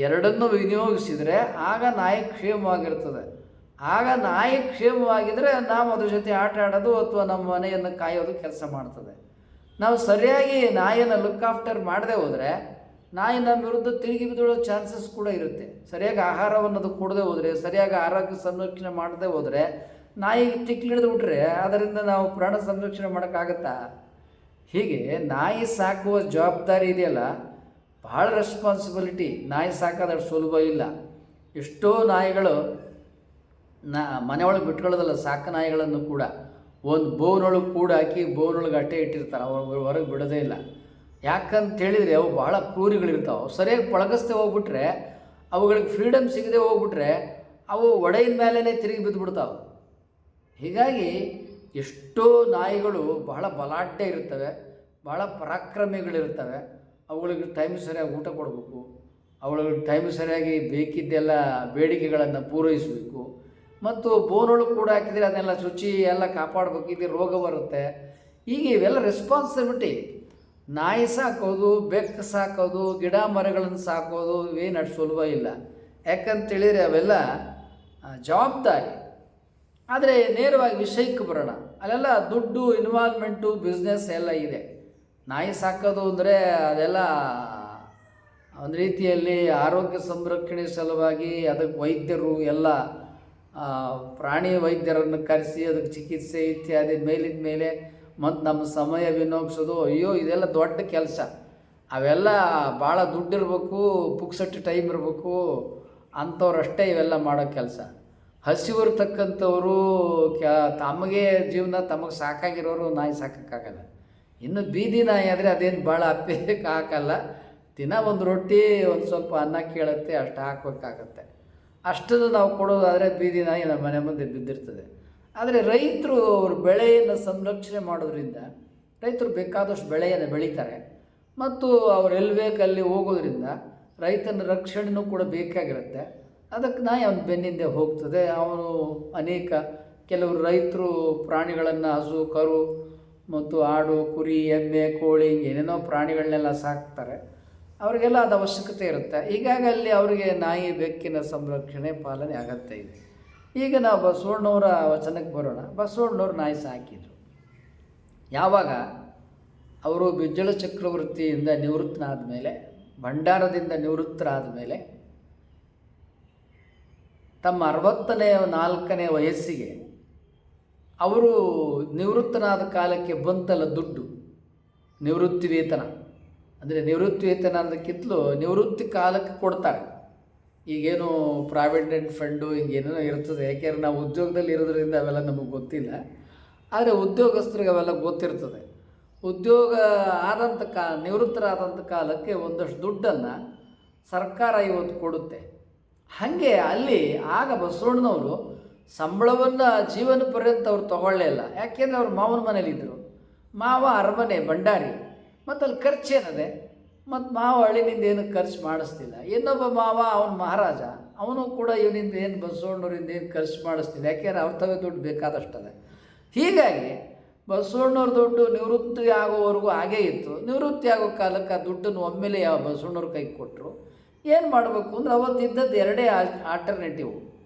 ಎರಡನ್ನೂ ವಿನಿಯೋಗಿಸಿದರೆ ಆಗ ನಾಯಿ ಕ್ಷೇಮವಾಗಿರ್ತದೆ. ಆಗ ನಾಯಿ ಕ್ಷೇಮವಾಗಿದ್ದರೆ ನಾವು ಅದ್ರ ಜೊತೆ ಆಟ ಆಡೋದು ಅಥವಾ ನಮ್ಮ ಮನೆಯನ್ನು ಕಾಯೋದು ಕೆಲಸ ಮಾಡ್ತದೆ. ನಾವು ಸರಿಯಾಗಿ ನಾಯಿಯನ್ನು ಲುಕ್ ಆಫ್ಟರ್ ಮಾಡದೆ ಹೋದರೆ ನಾಯಿ ನಮ್ಮ ವಿರುದ್ಧ ತಿರುಗಿ ಬಿದ್ದೋಳೋ ಚಾನ್ಸಸ್ ಕೂಡ ಇರುತ್ತೆ. ಸರಿಯಾಗಿ ಆಹಾರವನ್ನು ಅದು ಕೊಡದೆ ಹೋದರೆ, ಸರಿಯಾಗಿ ಆರೋಗ್ಯ ಸಂರಕ್ಷಣೆ ಮಾಡದೆ ಹೋದರೆ, ನಾಯಿಗೆ ತಿಕ್ಲಿಡಿದು ಬಿಟ್ರೆ ಅದರಿಂದ ನಾವು ಪ್ರಾಣ ಸಂರಕ್ಷಣೆ ಮಾಡೋಕ್ಕಾಗತ್ತಾ? ಹೀಗೆ ನಾಯಿ ಸಾಕುವ ಜವಾಬ್ದಾರಿ ಇದೆಯಲ್ಲ, ಭಾಳ ರೆಸ್ಪಾನ್ಸಿಬಿಲಿಟಿ. ನಾಯಿ ಸಾಕೋದಷ್ಟು ಸುಲಭ ಇಲ್ಲ. ಎಷ್ಟೋ ನಾಯಿಗಳು ಮನೆಯೊಳಗೆ ಬಿಟ್ಕೊಳ್ಳೋದಲ್ಲ, ಸಾಕು ನಾಯಿಗಳನ್ನು ಕೂಡ ಒಂದು ಬೋನೊಳಗೆ ಕೂಡ ಹಾಕಿ ಬೋನೊಳಗೆ ಅಟ್ಟೆ ಇಟ್ಟಿರ್ತಾರೆ, ಅವ್ರು ಹೊರಗೆ ಬಿಡೋದೇ ಇಲ್ಲ. ಯಾಕಂತ ಹೇಳಿದರೆ ಅವು ಭಾಳ ಕ್ರೂರಿಗಳಿರ್ತಾವೆ. ಸರಿಯಾಗಿ ಪಳಗಿಸ್ದೆ ಹೋಗ್ಬಿಟ್ರೆ, ಅವುಗಳಿಗೆ ಫ್ರೀಡಮ್ ಸಿಗದೆ ಹೋಗ್ಬಿಟ್ರೆ ಅವು ಒಡೆಯಿನ ಮೇಲೇ ತಿರುಗಿ ಬಿದ್ದುಬಿಡ್ತಾವೆ. ಹೀಗಾಗಿ ಎಷ್ಟೋ ನಾಯಿಗಳು ಬಹಳ ಬಲಾಢ್ಯ ಇರ್ತವೆ, ಭಾಳ ಪರಾಕ್ರಮಿಗಳಿರ್ತವೆ. ಅವುಗಳಿಗೆ ಟೈಮ್ ಸರಿಯಾಗಿ ಊಟ ಕೊಡಬೇಕು, ಅವುಗಳಿಗೆ ಟೈಮ್ ಸರಿಯಾಗಿ ಬೇಕಿದ್ದೆಲ್ಲ ಬೇಡಿಕೆಗಳನ್ನು ಪೂರೈಸಬೇಕು. ಮತ್ತು ಬೋನೊಳಗೆ ಕೂಡ ಹಾಕಿದರೆ ಅದನ್ನೆಲ್ಲ ಶುಚಿ ಎಲ್ಲ ಕಾಪಾಡಬೇಕು, ಇದು ರೋಗ ಬರುತ್ತೆ. ಹೀಗೆ ಇವೆಲ್ಲ ರೆಸ್ಪಾನ್ಸಿಬಿಲಿಟಿ. ನಾಯಿ ಸಾಕೋದು, ಬೆಕ್ಕು ಸಾಕೋದು, ಗಿಡ ಮರಗಳನ್ನು ಸಾಕೋದು ಇವೇನು ಅಷ್ಟು ಸುಲಭ ಇಲ್ಲ. ಯಾಕಂತೇಳಿದರೆ ಅವೆಲ್ಲ ಜವಾಬ್ದಾರಿ. ಆದರೆ ನೇರವಾಗಿ ವಿಷಯಕ್ಕೆ ಬರೋಣ. ಅಲ್ಲೆಲ್ಲ ದುಡ್ಡು, ಇನ್ವಾಲ್ವ್ಮೆಂಟು, ಬಿಸ್ನೆಸ್ ಎಲ್ಲ ಇದೆ. ನಾಯಿ ಸಾಕೋದು ಅಂದರೆ ಅದೆಲ್ಲ ಒಂದು ರೀತಿಯಲ್ಲಿ ಆರೋಗ್ಯ ಸಂರಕ್ಷಣೆ ಸಲುವಾಗಿ ಅದಕ್ಕೆ ವೈದ್ಯರು ಎಲ್ಲ ಪ್ರಾಣಿ ವೈದ್ಯರನ್ನು ಕರೆಸಿ ಅದಕ್ಕೆ ಚಿಕಿತ್ಸೆ ಇತ್ಯಾದಿ ಮೇಲಿದ ಮೇಲೆ ಮತ್ತು ನಮ್ಮ ಸಮಯ ವಿನಿಯೋಗಿಸೋದು, ಅಯ್ಯೋ ಇದೆಲ್ಲ ದೊಡ್ಡ ಕೆಲಸ. ಅವೆಲ್ಲ ಭಾಳ ದುಡ್ಡಿರ್ಬೇಕು, ಪುಕ್ಸಟ್ಟು ಟೈಮ್ ಇರಬೇಕು, ಅಂಥವ್ರಷ್ಟೇ ಇವೆಲ್ಲ ಮಾಡೋ ಕೆಲಸ. ಹಸಿವಿರ್ತಕ್ಕಂಥವರು ತಮಗೆ ಜೀವನ ತಮಗೆ ಸಾಕಾಗಿರೋರು ನಾಯಿ ಸಾಕೋಕ್ಕಾಗಲ್ಲ. ಇನ್ನು ಬೀದಿ ನಾಯಿ ಆದರೆ ಅದೇನು ಭಾಳ ಅಪ್ಪೇಕ್ಕೆ ಹಾಕಲ್ಲ. ದಿನ ಒಂದು ರೊಟ್ಟಿ, ಒಂದು ಸ್ವಲ್ಪ ಅನ್ನ ಕೇಳುತ್ತೆ, ಅಷ್ಟು ಹಾಕಬೇಕಾಗತ್ತೆ. ಅಷ್ಟನ್ನು ನಾವು ಕೊಡೋದಾದರೆ ಬೀದಿ ನಾಯಿ ನಮ್ಮ ಮನೆ ಮುಂದೆ ಬಿದ್ದಿರ್ತದೆ. ಆದರೆ ರೈತರು ಅವ್ರ ಬೆಳೆಯನ್ನು ಸಂರಕ್ಷಣೆ ಮಾಡೋದ್ರಿಂದ ರೈತರು ಬೇಕಾದಷ್ಟು ಬೆಳೆಯನ್ನು ಬೆಳೀತಾರೆ. ಮತ್ತು ಅವ್ರು ಎಲ್ಲಿ ಬೇಕಲ್ಲಿ ಹೋಗೋದ್ರಿಂದ ರೈತನ ರಕ್ಷಣೆಯೂ ಕೂಡ ಬೇಕಾಗಿರುತ್ತೆ. ಅದಕ್ಕೆ ನಾಯಿ ಅವನ ಬೆನ್ನಿಂದೆ ಹೋಗ್ತದೆ. ಅವನು ಕೆಲವರು ರೈತರು ಪ್ರಾಣಿಗಳನ್ನು, ಹಸು, ಕರು ಮತ್ತು ಆಡು, ಕುರಿ, ಎಮ್ಮೆ, ಕೋಳಿ, ಏನೇನೋ ಪ್ರಾಣಿಗಳನ್ನೆಲ್ಲ ಸಾಕ್ತಾರೆ. ಅವರಿಗೆಲ್ಲ ಅದು ಅವಶ್ಯಕತೆ ಇರುತ್ತೆ. ಹೀಗಾಗಿ ಅಲ್ಲಿ ಅವರಿಗೆ ನಾಯಿ, ಬೆಕ್ಕಿನ ಸಂರಕ್ಷಣೆ, ಪಾಲನೆ ಅಗತ್ಯ ಇದೆ. ಈಗ ನಾವು ಬಸವಣ್ಣವರ ವಚನಕ್ಕೆ ಬರೋಣ. ಬಸವಣ್ಣವ್ರು ನಾಯಿ ಸಾಕಿದರು. ಯಾವಾಗ ಅವರು ಬಿಜ್ಜಳ ಚಕ್ರವರ್ತಿಯಿಂದ ನಿವೃತ್ತನಾದ ಮೇಲೆ, ಭಂಡಾರದಿಂದ ನಿವೃತ್ತರಾದ ಮೇಲೆ, ತಮ್ಮ 64ನೇ ವಯಸ್ಸಿಗೆ ಅವರು ನಿವೃತ್ತನಾದ ಕಾಲಕ್ಕೆ ಬಂತಲ್ಲ ದುಡ್ಡು, ನಿವೃತ್ತಿ ವೇತನ, ಅಂದರೆ ನಿವೃತ್ತಿ ವೇತನ ಅನ್ನೋದಕ್ಕಿಂತಲೂ ನಿವೃತ್ತಿ ಕಾಲಕ್ಕೆ ಕೊಡ್ತಾರೆ. ಈಗೇನು ಪ್ರಾವಿಡೆಂಟ್ ಫಂಡು ಹಿಂಗೇನೋ ಇರ್ತದೆ, ಯಾಕೆಂದ್ರೆ ನಾವು ಉದ್ಯೋಗದಲ್ಲಿ ಇರೋದ್ರಿಂದ ಅವೆಲ್ಲ ನಮಗೆ ಗೊತ್ತಿಲ್ಲ. ಆದರೆ ಉದ್ಯೋಗಸ್ಥರಿಗೆ ಅವೆಲ್ಲ ಗೊತ್ತಿರ್ತದೆ. ಉದ್ಯೋಗ ಆದಂಥ ನಿವೃತ್ತರಾದಂಥ ಕಾಲಕ್ಕೆ ಒಂದಷ್ಟು ದುಡ್ಡನ್ನು ಸರ್ಕಾರ ಇವತ್ತು ಕೊಡುತ್ತೆ. ಹಾಗೆ ಅಲ್ಲಿ ಆಗ ಬಸವಣ್ಣನವರು ಸಂಬಳವನ್ನು ಜೀವನ ಪರ್ಯಂತ ಅವ್ರು ತೊಗೊಳ್ಳೇ ಇಲ್ಲ. ಯಾಕೆಂದರೆ ಅವ್ರು ಮಾವನ ಮನೇಲಿದ್ದರು. ಮಾವ ಅರಮನೆ ಭಂಡಾರಿ, ಮತ್ತು ಅಲ್ಲಿ ಖರ್ಚೇನದೆ, ಮತ್ತು ಮಾವ ಹಳ್ಳಿನಿಂದ ಏನು ಖರ್ಚು ಮಾಡಿಸ್ತಿಲ್ಲ. ಇನ್ನೊಬ್ಬ ಮಾವ ಅವನ ಮಹಾರಾಜ, ಅವನು ಕೂಡ ಇವನಿಂದ ಏನು ಬಸವಣ್ಣವ್ರಿಂದ ಏನು ಖರ್ಚು ಮಾಡಿಸ್ತಿಲ್ಲ, ಯಾಕೆಂದರೆ ಅವ್ರ ತವೇ ದುಡ್ಡು ಬೇಕಾದಷ್ಟದೆ. ಹೀಗಾಗಿ ಬಸವಣ್ಣವ್ರ ದುಡ್ಡು ನಿವೃತ್ತಿ ಆಗೋವರೆಗೂ ಹಾಗೇ ಇತ್ತು. ನಿವೃತ್ತಿ ಆಗೋ ಕಾಲಕ್ಕೆ ಆ ದುಡ್ಡನ್ನು ಒಮ್ಮೆಲೆ ಯಾವ ಬಸವಣ್ಣವ್ರ ಕೈಗೆ ಕೊಟ್ಟರು. ಏನು ಮಾಡಬೇಕು ಅಂದರೆ ಅವತ್ತಿದ್ದದ್ದು ಎರಡೇ ಆಲ್ಟರ್ನೇಟಿವ್.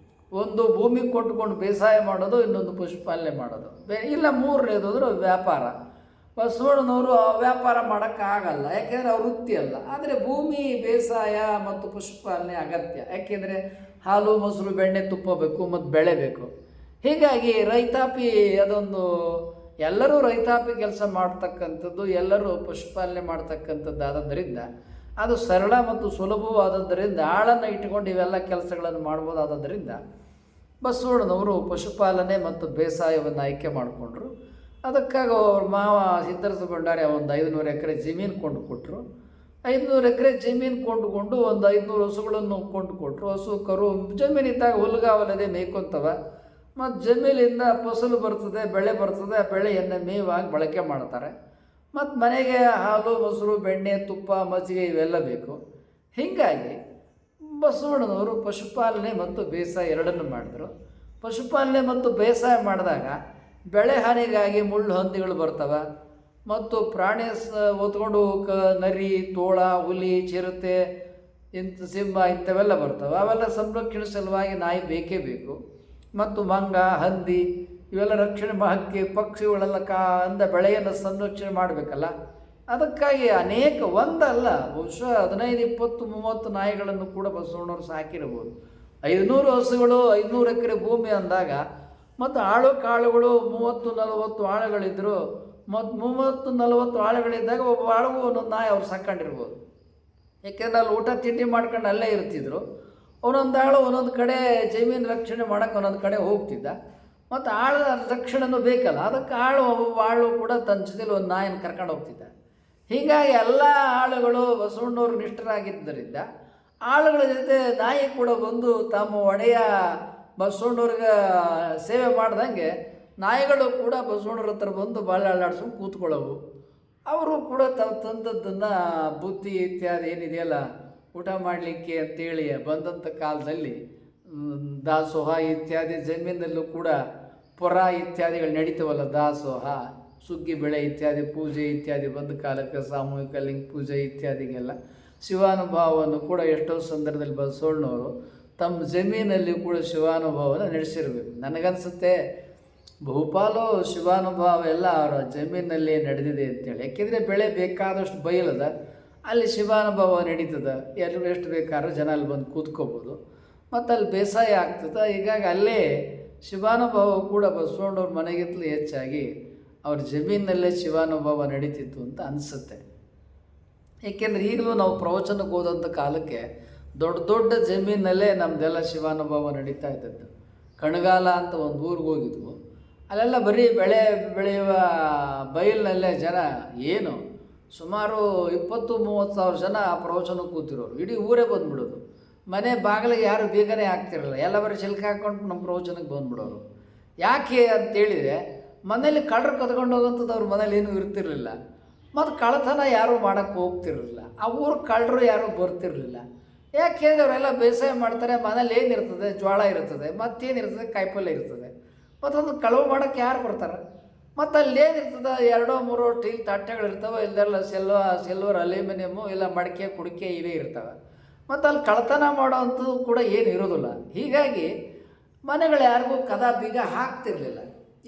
ಒಂದು ಭೂಮಿ ಕೊಂಡುಕೊಂಡು ಬೇಸಾಯ ಮಾಡೋದು, ಇನ್ನೊಂದು ಪಶುಪಾಲನೆ ಮಾಡೋದು. ಇಲ್ಲ ಮೂರನೇದು ಅಂದರೆ ವ್ಯಾಪಾರ. ಬಸವಣ್ಣನವರು ವ್ಯಾಪಾರ ಮಾಡೋಕ್ಕಾಗಲ್ಲ, ಯಾಕೆಂದರೆ ಅವ್ರ ವೃತ್ತಿ ಅಲ್ಲ. ಆದರೆ ಭೂಮಿ ಬೇಸಾಯ ಮತ್ತು ಪಶುಪಾಲನೆ ಅಗತ್ಯ, ಯಾಕೆಂದರೆ ಹಾಲು ಮೊಸರು ಬೆಣ್ಣೆ ತುಪ್ಪ ಬೇಕು ಮತ್ತು ಬೆಳೆ ಬೇಕು. ಹೀಗಾಗಿ ರೈತಾಪಿ ಅದೊಂದು, ಎಲ್ಲರೂ ರೈತಾಪಿ ಕೆಲಸ ಮಾಡ್ತಕ್ಕಂಥದ್ದು, ಎಲ್ಲರೂ ಪಶುಪಾಲನೆ ಮಾಡ್ತಕ್ಕಂಥದ್ದು ಆದದ್ದರಿಂದ ಅದು ಸರಳ ಮತ್ತು ಸುಲಭವಾದದ್ದರಿಂದ ಆಳನ್ನು ಇಟ್ಟುಕೊಂಡು ಇವೆಲ್ಲ ಕೆಲಸಗಳನ್ನು ಮಾಡ್ಬೋದಾದ್ದರಿಂದ ಬಸವಣ್ಣನವರು ಪಶುಪಾಲನೆ ಮತ್ತು ಬೇಸಾಯವನ್ನು ಆಯ್ಕೆ ಮಾಡಿಕೊಂಡ್ರು. ಅದಕ್ಕಾಗಿ ಅವ್ರ ಮಾವ ಸಿದ್ದರಸ ಭಂಡಾರಿ ಒಂದು 500 ಎಕರೆ ಜಮೀನು ಕೊಂಡು ಕೊಟ್ಟರು. 500 ಎಕರೆ ಜಮೀನು ಕೊಂಡುಕೊಂಡು ಒಂದು 500 ಹಸುಗಳನ್ನು ಕೊಂಡು ಕೊಟ್ಟರು. ಹಸು ಕರು ಜಮೀನಿದ್ದಾಗ ಹುಲ್ಗಾವಲ್ಲದೆ ಮೇಯ್ಕೊತವ, ಮತ್ತು ಜಮೀನಿಂದ ಫಸಲು ಬರ್ತದೆ, ಬೆಳೆ ಬರ್ತದೆ. ಆ ಬೆಳೆಯನ್ನು ಮೇವಾಗಿ ಬಳಕೆ ಮಾಡ್ತಾರೆ. ಮತ್ತು ಮನೆಗೆ ಹಾಲು ಮೊಸರು ಬೆಣ್ಣೆ ತುಪ್ಪ ಮಜ್ಜಿಗೆ ಇವೆಲ್ಲ ಬೇಕು. ಹೀಗಾಗಿ ಬಸವಣ್ಣನವರು ಪಶುಪಾಲನೆ ಮತ್ತು ಬೇಸಾಯ ಎರಡನ್ನು ಮಾಡಿದ್ರು. ಪಶುಪಾಲನೆ ಮತ್ತು ಬೇಸಾಯ ಮಾಡಿದಾಗ ಬೆಳೆ ಹಾನಿಗಾಗಿ ಮುಳ್ಳು ಹಂದಿಗಳು ಬರ್ತವೆ, ಮತ್ತು ಪ್ರಾಣಿ ಹೊತ್ಕೊಂಡು ನರಿ, ತೋಳ, ಹುಲಿ, ಚಿರತೆ, ಸಿಂಹ ಇಂಥವೆಲ್ಲ ಬರ್ತವೆ. ಅವೆಲ್ಲ ಸಂರಕ್ಷಣೆ ಸಲುವಾಗಿ ನಾಯಿ ಬೇಕೇ ಬೇಕು. ಮತ್ತು ಮಂಗ, ಹಂದಿ ಇವೆಲ್ಲ ರಕ್ಷಣೆ ಹಕ್ಕಿ ಪಕ್ಷಿಗಳೆಲ್ಲ ಅಂದ ಬೆಳೆಯನ್ನು ಸಂರಕ್ಷಣೆ ಮಾಡಬೇಕಲ್ಲ. ಅದಕ್ಕಾಗಿ ಅನೇಕ ಒಂದಲ್ಲ, ಬಹುಶಃ 15, 20, 30 ನಾಯಿಗಳನ್ನು ಕೂಡ ಬಸವಣ್ಣವ್ರು ಸಾಕಿರ್ಬೋದು. 500 ಹಸುಗಳು, 500 ಎಕರೆ ಭೂಮಿ ಅಂದಾಗ, ಮತ್ತು ಕಾಳುಗಳು 30-40 ಆಳುಗಳಿದ್ದರು. ಮತ್ತು 30-40 ಆಳುಗಳಿದ್ದಾಗ ಒಬ್ಬ ಆಳುಗೂ ಒಂದೊಂದು ನಾಯಿ ಅವ್ರು ಸಾಕೊಂಡಿರ್ಬೋದು. ಯಾಕೆಂದ್ರೆ ಅಲ್ಲಿ ಊಟ ತಿಂಡಿ ಮಾಡ್ಕೊಂಡು ಅಲ್ಲೇ ಇರ್ತಿದ್ರು. ಒಂದೊಂದು ಆಳು ಒಂದೊಂದು ಕಡೆ ಜಮೀನು ರಕ್ಷಣೆ ಮಾಡೋಕ್ಕೆ ಒಂದೊಂದು ಕಡೆ ಹೋಗ್ತಿದ್ದ. ಮತ್ತು ಆಳ ರಕ್ಷಣೆನೂ ಬೇಕಲ್ಲ, ಅದಕ್ಕೆ ಆಳು ಕೂಡ ತನ್ನ ಜೊತೆಲಿ ಒಂದು ನಾಯಿನ ಕರ್ಕೊಂಡು ಹೋಗ್ತಿದ್ದ. ಹೀಗಾಗಿ ಎಲ್ಲ ಆಳುಗಳು ಬಸವಣ್ಣವ್ರು ನಿಷ್ಠರಾಗಿದ್ದರಿಂದ ಆಳುಗಳ ಜೊತೆ ನಾಯಿ ಕೂಡ ಬಂದು ತಮ್ಮ ಒಡೆಯ ಬಸವಣ್ಣವ್ರಿಗೆ ಸೇವೆ ಮಾಡ್ದಂಗೆ ನಾಯಿಗಳು ಕೂಡ ಬಸವಣ್ಣವ್ರ ಹತ್ರ ಬಂದು ಬಾಳೆ ಅಳ್ಳಾಡ್ಸ್ಕೊಂಡು ಕೂತ್ಕೊಳ್ಳೋವು. ಅವರು ಕೂಡ ತಾವು ತಂದದ್ದನ್ನು ಬುತ್ತಿ ಇತ್ಯಾದಿ ಏನಿದೆಯಲ್ಲ ಊಟ ಮಾಡಲಿಕ್ಕೆ ಅಂತೇಳಿ ಬಂದಂಥ ಕಾಲದಲ್ಲಿ ದಾಸೋಹ ಇತ್ಯಾದಿ ಜಮೀನಲ್ಲೂ ಕೂಡ ಪೊರ ಇತ್ಯಾದಿಗಳು ನಡೀತವಲ್ಲ, ದಾಸೋಹ, ಸುಗ್ಗಿ ಬೆಳೆ ಇತ್ಯಾದಿ ಪೂಜೆ ಇತ್ಯಾದಿ ಬಂದ ಕಾಲಕ್ಕೆ ಸಾಮೂಹಿಕ ಲಿಂಗ ಪೂಜೆ ಇತ್ಯಾದಿಗೆಲ್ಲ ಶಿವಾನುಭವವನ್ನು ಕೂಡ ಎಷ್ಟೋ ಸಂದರ್ಭದಲ್ಲಿ ಬಸವಣ್ಣವರು ತಮ್ಮ ಜಮೀನಲ್ಲಿ ಕೂಡ ಶಿವಾನುಭವನ ನಡೆಸಿರಬೇಕು. ನನಗನ್ಸುತ್ತೆ ಬಹುಪಾಲು ಶಿವಾನುಭವ ಎಲ್ಲ ಅವರ ಜಮೀನಲ್ಲಿ ನಡೆದಿದೆ ಅಂತೇಳಿ. ಯಾಕೆಂದರೆ ಬೆಳೆ ಬೇಕಾದಷ್ಟು ಬಯಲದ, ಅಲ್ಲಿ ಶಿವಾನುಭವ ನಡೀತದೆ. ಎಲ್ಲರೂ ಎಷ್ಟು ಬೇಕಾದ್ರೂ ಜನ ಅಲ್ಲಿ ಬಂದು ಕೂತ್ಕೋಬೋದು, ಮತ್ತು ಅಲ್ಲಿ ಬೇಸಾಯ ಆಗ್ತದೆ. ಹೀಗಾಗಿ ಅಲ್ಲೇ ಶಿವಾನುಭವ ಕೂಡ ಬಸವಣ್ಣವ್ರ ಮನೆಗಿಂತಲೂ ಹೆಚ್ಚಾಗಿ ಅವ್ರ ಜಮೀನಲ್ಲೇ ಶಿವಾನುಭವ ನಡೀತಿತ್ತು ಅಂತ ಅನಿಸುತ್ತೆ. ಏಕೆಂದರೆ ಈಗಲೂ ನಾವು ಪ್ರವಚನಕ್ಕೆ ಹೋದಂಥ ಕಾಲಕ್ಕೆ ದೊಡ್ಡ ದೊಡ್ಡ ಜಮೀನಲ್ಲೇ ನಮ್ಮದೆಲ್ಲ ಶಿವಾನುಭವ ನಡೀತಾ ಇದ್ದದ್ದು. ಕಣಗಾಲ ಅಂತ ಒಂದು ಊರಿಗೆ ಹೋಗಿದ್ವು. ಅಲ್ಲೆಲ್ಲ ಬರೀ ಬೆಳೆ ಬೆಳೆಯುವ ಬಯಲಿನಲ್ಲೇ ಜನ ಏನು ಸುಮಾರು 20-30 ಸಾವಿರ ಜನ ಪ್ರವಚನಕ್ಕೆ ಕೂತಿರೋರು. ಇಡೀ ಊರೇ ಬಂದುಬಿಡೋದು. ಮನೆ ಬಾಗಿಲಿಗೆ ಯಾರು ಬೇಗನೆ ಆಗ್ತಿರಲ್ಲ, ಎಲ್ಲ ಬರೀ ಚಿಲ್ಕ ಹಾಕ್ಕೊಂಡು ನಮ್ಮ ಪ್ರವಚನಕ್ಕೆ ಬಂದುಬಿಡೋರು. ಯಾಕೆ ಅಂತೇಳಿದರೆ ಮನೇಲಿ ಕಳ್ಳರು ಕದ್ಕೊಂಡು ಹೋಗೋಂಥದ್ದು ಅವ್ರ ಮನೇಲಿ ಏನೂ ಇರ್ತಿರಲಿಲ್ಲ, ಮತ್ತು ಕಳ್ಳತನ ಯಾರೂ ಮಾಡೋಕ್ಕೆ ಹೋಗ್ತಿರಲಿಲ್ಲ. ಆ ಊರು ಕಳ್ಳರು ಯಾರೂ ಬರ್ತಿರಲಿಲ್ಲ. ಯಾಕೆಂದರೆ ಅವರೆಲ್ಲ ಬೇಸಾಯ ಮಾಡ್ತಾರೆ. ಮನೇಲಿ ಏನಿರ್ತದೆ, ಜೋಳ ಇರ್ತದೆ, ಮತ್ತೇನಿರ್ತದೆ, ಕಾಯಿಪಲ್ಯ ಇರ್ತದೆ. ಮತ್ತು ಅದನ್ನು ಕಳವು ಮಾಡೋಕ್ಕೆ ಯಾರು ಬರ್ತಾರೆ? ಮತ್ತು ಅಲ್ಲೇನಿರ್ತದೆ, 2-3 ಸ್ಟೀಲ್ ತಟ್ಟೆಗಳಿರ್ತವೆ, ಇಲ್ಲೆಲ್ಲ ಸಿಲ್ವರ್ ಅಲ್ಯೂಮಿನಿಯಮ್ಮು ಇಲ್ಲ ಮಡಿಕೆ ಕುಡಿಕೆ ಇವೇ ಇರ್ತವೆ. ಮತ್ತು ಅಲ್ಲಿ ಕಳ್ಳತನ ಮಾಡೋವಂಥದ್ದು ಕೂಡ ಏನು ಇರೋದಿಲ್ಲ. ಹೀಗಾಗಿ ಮನೆಗಳು ಯಾರಿಗೂ ಕದ ಬೀಗ ಹಾಕ್ತಿರ್ಲಿಲ್ಲ.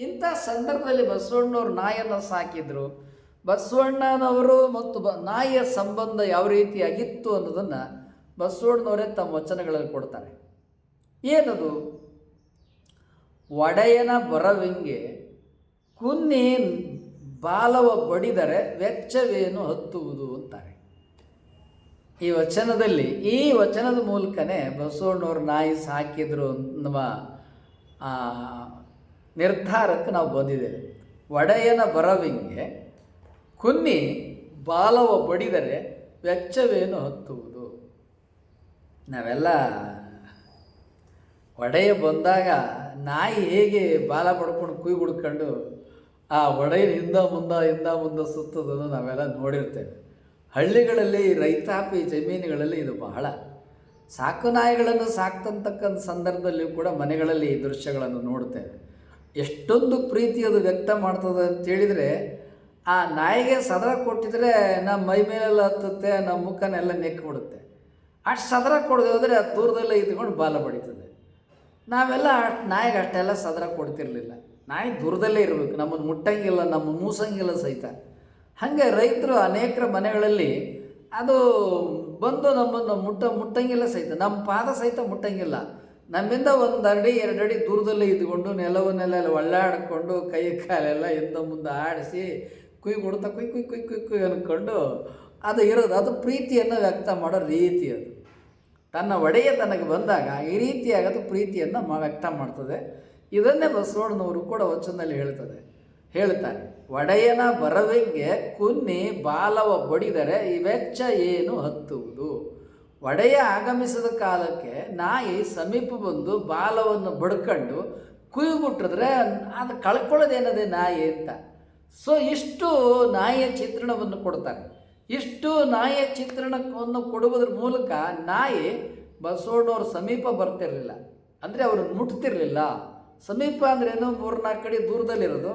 ಇಂಥ ಸಂದರ್ಭದಲ್ಲಿ ಬಸವಣ್ಣವ್ರು ನಾಯಿಯನ್ನು ಸಾಕಿದ್ರು. ಬಸವಣ್ಣನವರು ಮತ್ತು ನಾಯಿಯ ಸಂಬಂಧ ಯಾವ ರೀತಿಯಾಗಿತ್ತು ಅನ್ನೋದನ್ನು ಬಸವಣ್ಣನವರೇ ತಮ್ಮ ವಚನಗಳಲ್ಲಿ ಕೊಡ್ತಾರೆ. ಏನದು? ಒಡೆಯನ ಬರವಿಂಗೆ ಕುನ್ನಿ ಬಾಲವ ಬಡಿದರೆ ವೆಚ್ಚವೇನು ಹತ್ತುವುದು ಅಂತಾರೆ. ಈ ವಚನದ ಮೂಲಕನೇ ಬಸವಣ್ಣವ್ರು ನಾಯಿ ಸಾಕಿದ್ರು ಅನ್ನುವ ನಿರ್ಧಾರಕ್ಕೆ ನಾವು ಬಂದಿದ್ದೇವೆ. ಒಡೆಯನ ಬರವಿಂಗೆ ಕುನ್ನಿ ಬಾಲವ ಬಡಿದರೆ ವೆಚ್ಚವೇನು ಹತ್ತುವುದು. ನಾವೆಲ್ಲ ಒಡೆಯ ಬಂದಾಗ ನಾಯಿ ಹೇಗೆ ಬಾಲ ಪಡ್ಕೊಂಡು ಕುಯ್ ಹುಡ್ಕೊಂಡು ಆ ಒಡೆಯ ಹಿಂದ ಮುಂದೆ ಸುತ್ತೋದನ್ನು ನಾವೆಲ್ಲ ನೋಡಿರ್ತೇವೆ. ಹಳ್ಳಿಗಳಲ್ಲಿ ರೈತಾಪಿ ಜಮೀನುಗಳಲ್ಲಿ ಇದು ಬಹಳ. ಸಾಕು ನಾಯಿಗಳನ್ನು ಸಾಕ್ತಕ್ಕಂಥ ಸಂದರ್ಭದಲ್ಲಿಯೂ ಕೂಡ ಮನೆಗಳಲ್ಲಿ ಈ ದೃಶ್ಯಗಳನ್ನು ನೋಡ್ತೇವೆ. ಎಷ್ಟೊಂದು ಪ್ರೀತಿ ಅದು ವ್ಯಕ್ತ ಮಾಡ್ತದೆ ಅಂತೇಳಿದರೆ, ಆ ನಾಯಿಗೆ ಸದರ ಕೊಟ್ಟಿದ್ರೆ ನಮ್ಮ ಮೈ ಮೇಲೆಲ್ಲ ಹತ್ತುತ್ತೆ, ನಮ್ಮ ಮುಖನೆಲ್ಲ ನೆಕ್ಕಿಬಿಡುತ್ತೆ. ಅಷ್ಟು ಸದರ ಕೊಡದೆ ಹೋದರೆ ಅದು ದೂರದಲ್ಲೇ ಇದ್ಕೊಂಡು ಬಾಲ ಬಡಿತದೆ. ನಾವೆಲ್ಲ ನಾಯಿಗೆ ಅಷ್ಟೆಲ್ಲ ಸದರ ಕೊಡ್ತಿರ್ಲಿಲ್ಲ. ನಾಯಿ ದೂರದಲ್ಲೇ ಇರಬೇಕು, ನಮ್ಮನ್ನು ಮುಟ್ಟಂಗಿಲ್ಲ, ನಮ್ಮ ಮೂಸಂಗಿಲ್ಲ ಸಹಿತ. ಹಾಗೆ ರೈತರು ಅನೇಕರ ಮನೆಗಳಲ್ಲಿ ಅದು ಬಂದು ನಮ್ಮನ್ನು ಮುಟ್ಟಂಗಿಲ್ಲ ಸಹಿತ, ನಮ್ಮ ಪಾದ ಸಹಿತ ಮುಟ್ಟಂಗಿಲ್ಲ. ನಮ್ಮಿಂದ 1 ಅಡಿ 2 ಅಡಿ ದೂರದಲ್ಲೇ ಇದ್ಕೊಂಡು ನೆಲವನ್ನೆಲ್ಲ ಒಳ್ಳಾಡಿಕೊಂಡು ಕೈ ಕಾಲೆಲ್ಲ ಹಿಂದೆ ಮುಂದೆ ಆಡಿಸಿ ಕುಯ್ ಕೊಡ್ತಾ ಕುಯ್ ಅಂದ್ಕೊಂಡು ಅದು ಇರೋದು. ಅದು ಪ್ರೀತಿಯನ್ನು ವ್ಯಕ್ತ ಮಾಡೋ ರೀತಿ. ಅದು ತನ್ನ ಒಡೆಯ ತನಗೆ ಬಂದಾಗ ಈ ರೀತಿಯಾಗಿ ಅದು ಪ್ರೀತಿಯನ್ನು ವ್ಯಕ್ತ ಮಾಡ್ತದೆ. ಇದನ್ನೇ ಬಸವಣ್ಣನವರು ಕೂಡ ವಚನದಲ್ಲಿ ಹೇಳ್ತಾರೆ. ಒಡೆಯನ ಬರವಿಂಗೆ ಕುನ್ನಿ ಬಾಲವ ಬಡಿದರೆ ಈ ವೆಚ್ಚ ಏನು ಹತ್ತುವುದು. ಒಡೆಯ ಆಗಮಿಸಿದ ಕಾಲಕ್ಕೆ ನಾಯಿ ಸಮೀಪ ಬಂದು ಬಾಲವನ್ನು ಬಡ್ಕೊಂಡು ಕುಯ್ಗುಟ್ಟಿದ್ರೆ ಅದು ಕಳ್ಕೊಳ್ಳೋದೇನದೆ ನಾಯಿ ಅಂತ. ಸೊ ಇಷ್ಟು ನಾಯಿಯ ಚಿತ್ರಣವನ್ನು ಕೊಡ್ತಾರೆ. ಇಷ್ಟು ನಾಯಿಯ ಚಿತ್ರಣವನ್ನು ಕೊಡುವುದರ ಮೂಲಕ ನಾಯಿ ಬಸವಣ್ಣವ್ರ ಸಮೀಪ ಬರ್ತಿರಲಿಲ್ಲ, ಅಂದರೆ ಅವ್ರನ್ನ ಮುಟ್ತಿರಲಿಲ್ಲ. ಸಮೀಪ ಅಂದ್ರೇನು, 3-4 ಅಡಿ ದೂರದಲ್ಲಿರೋದು,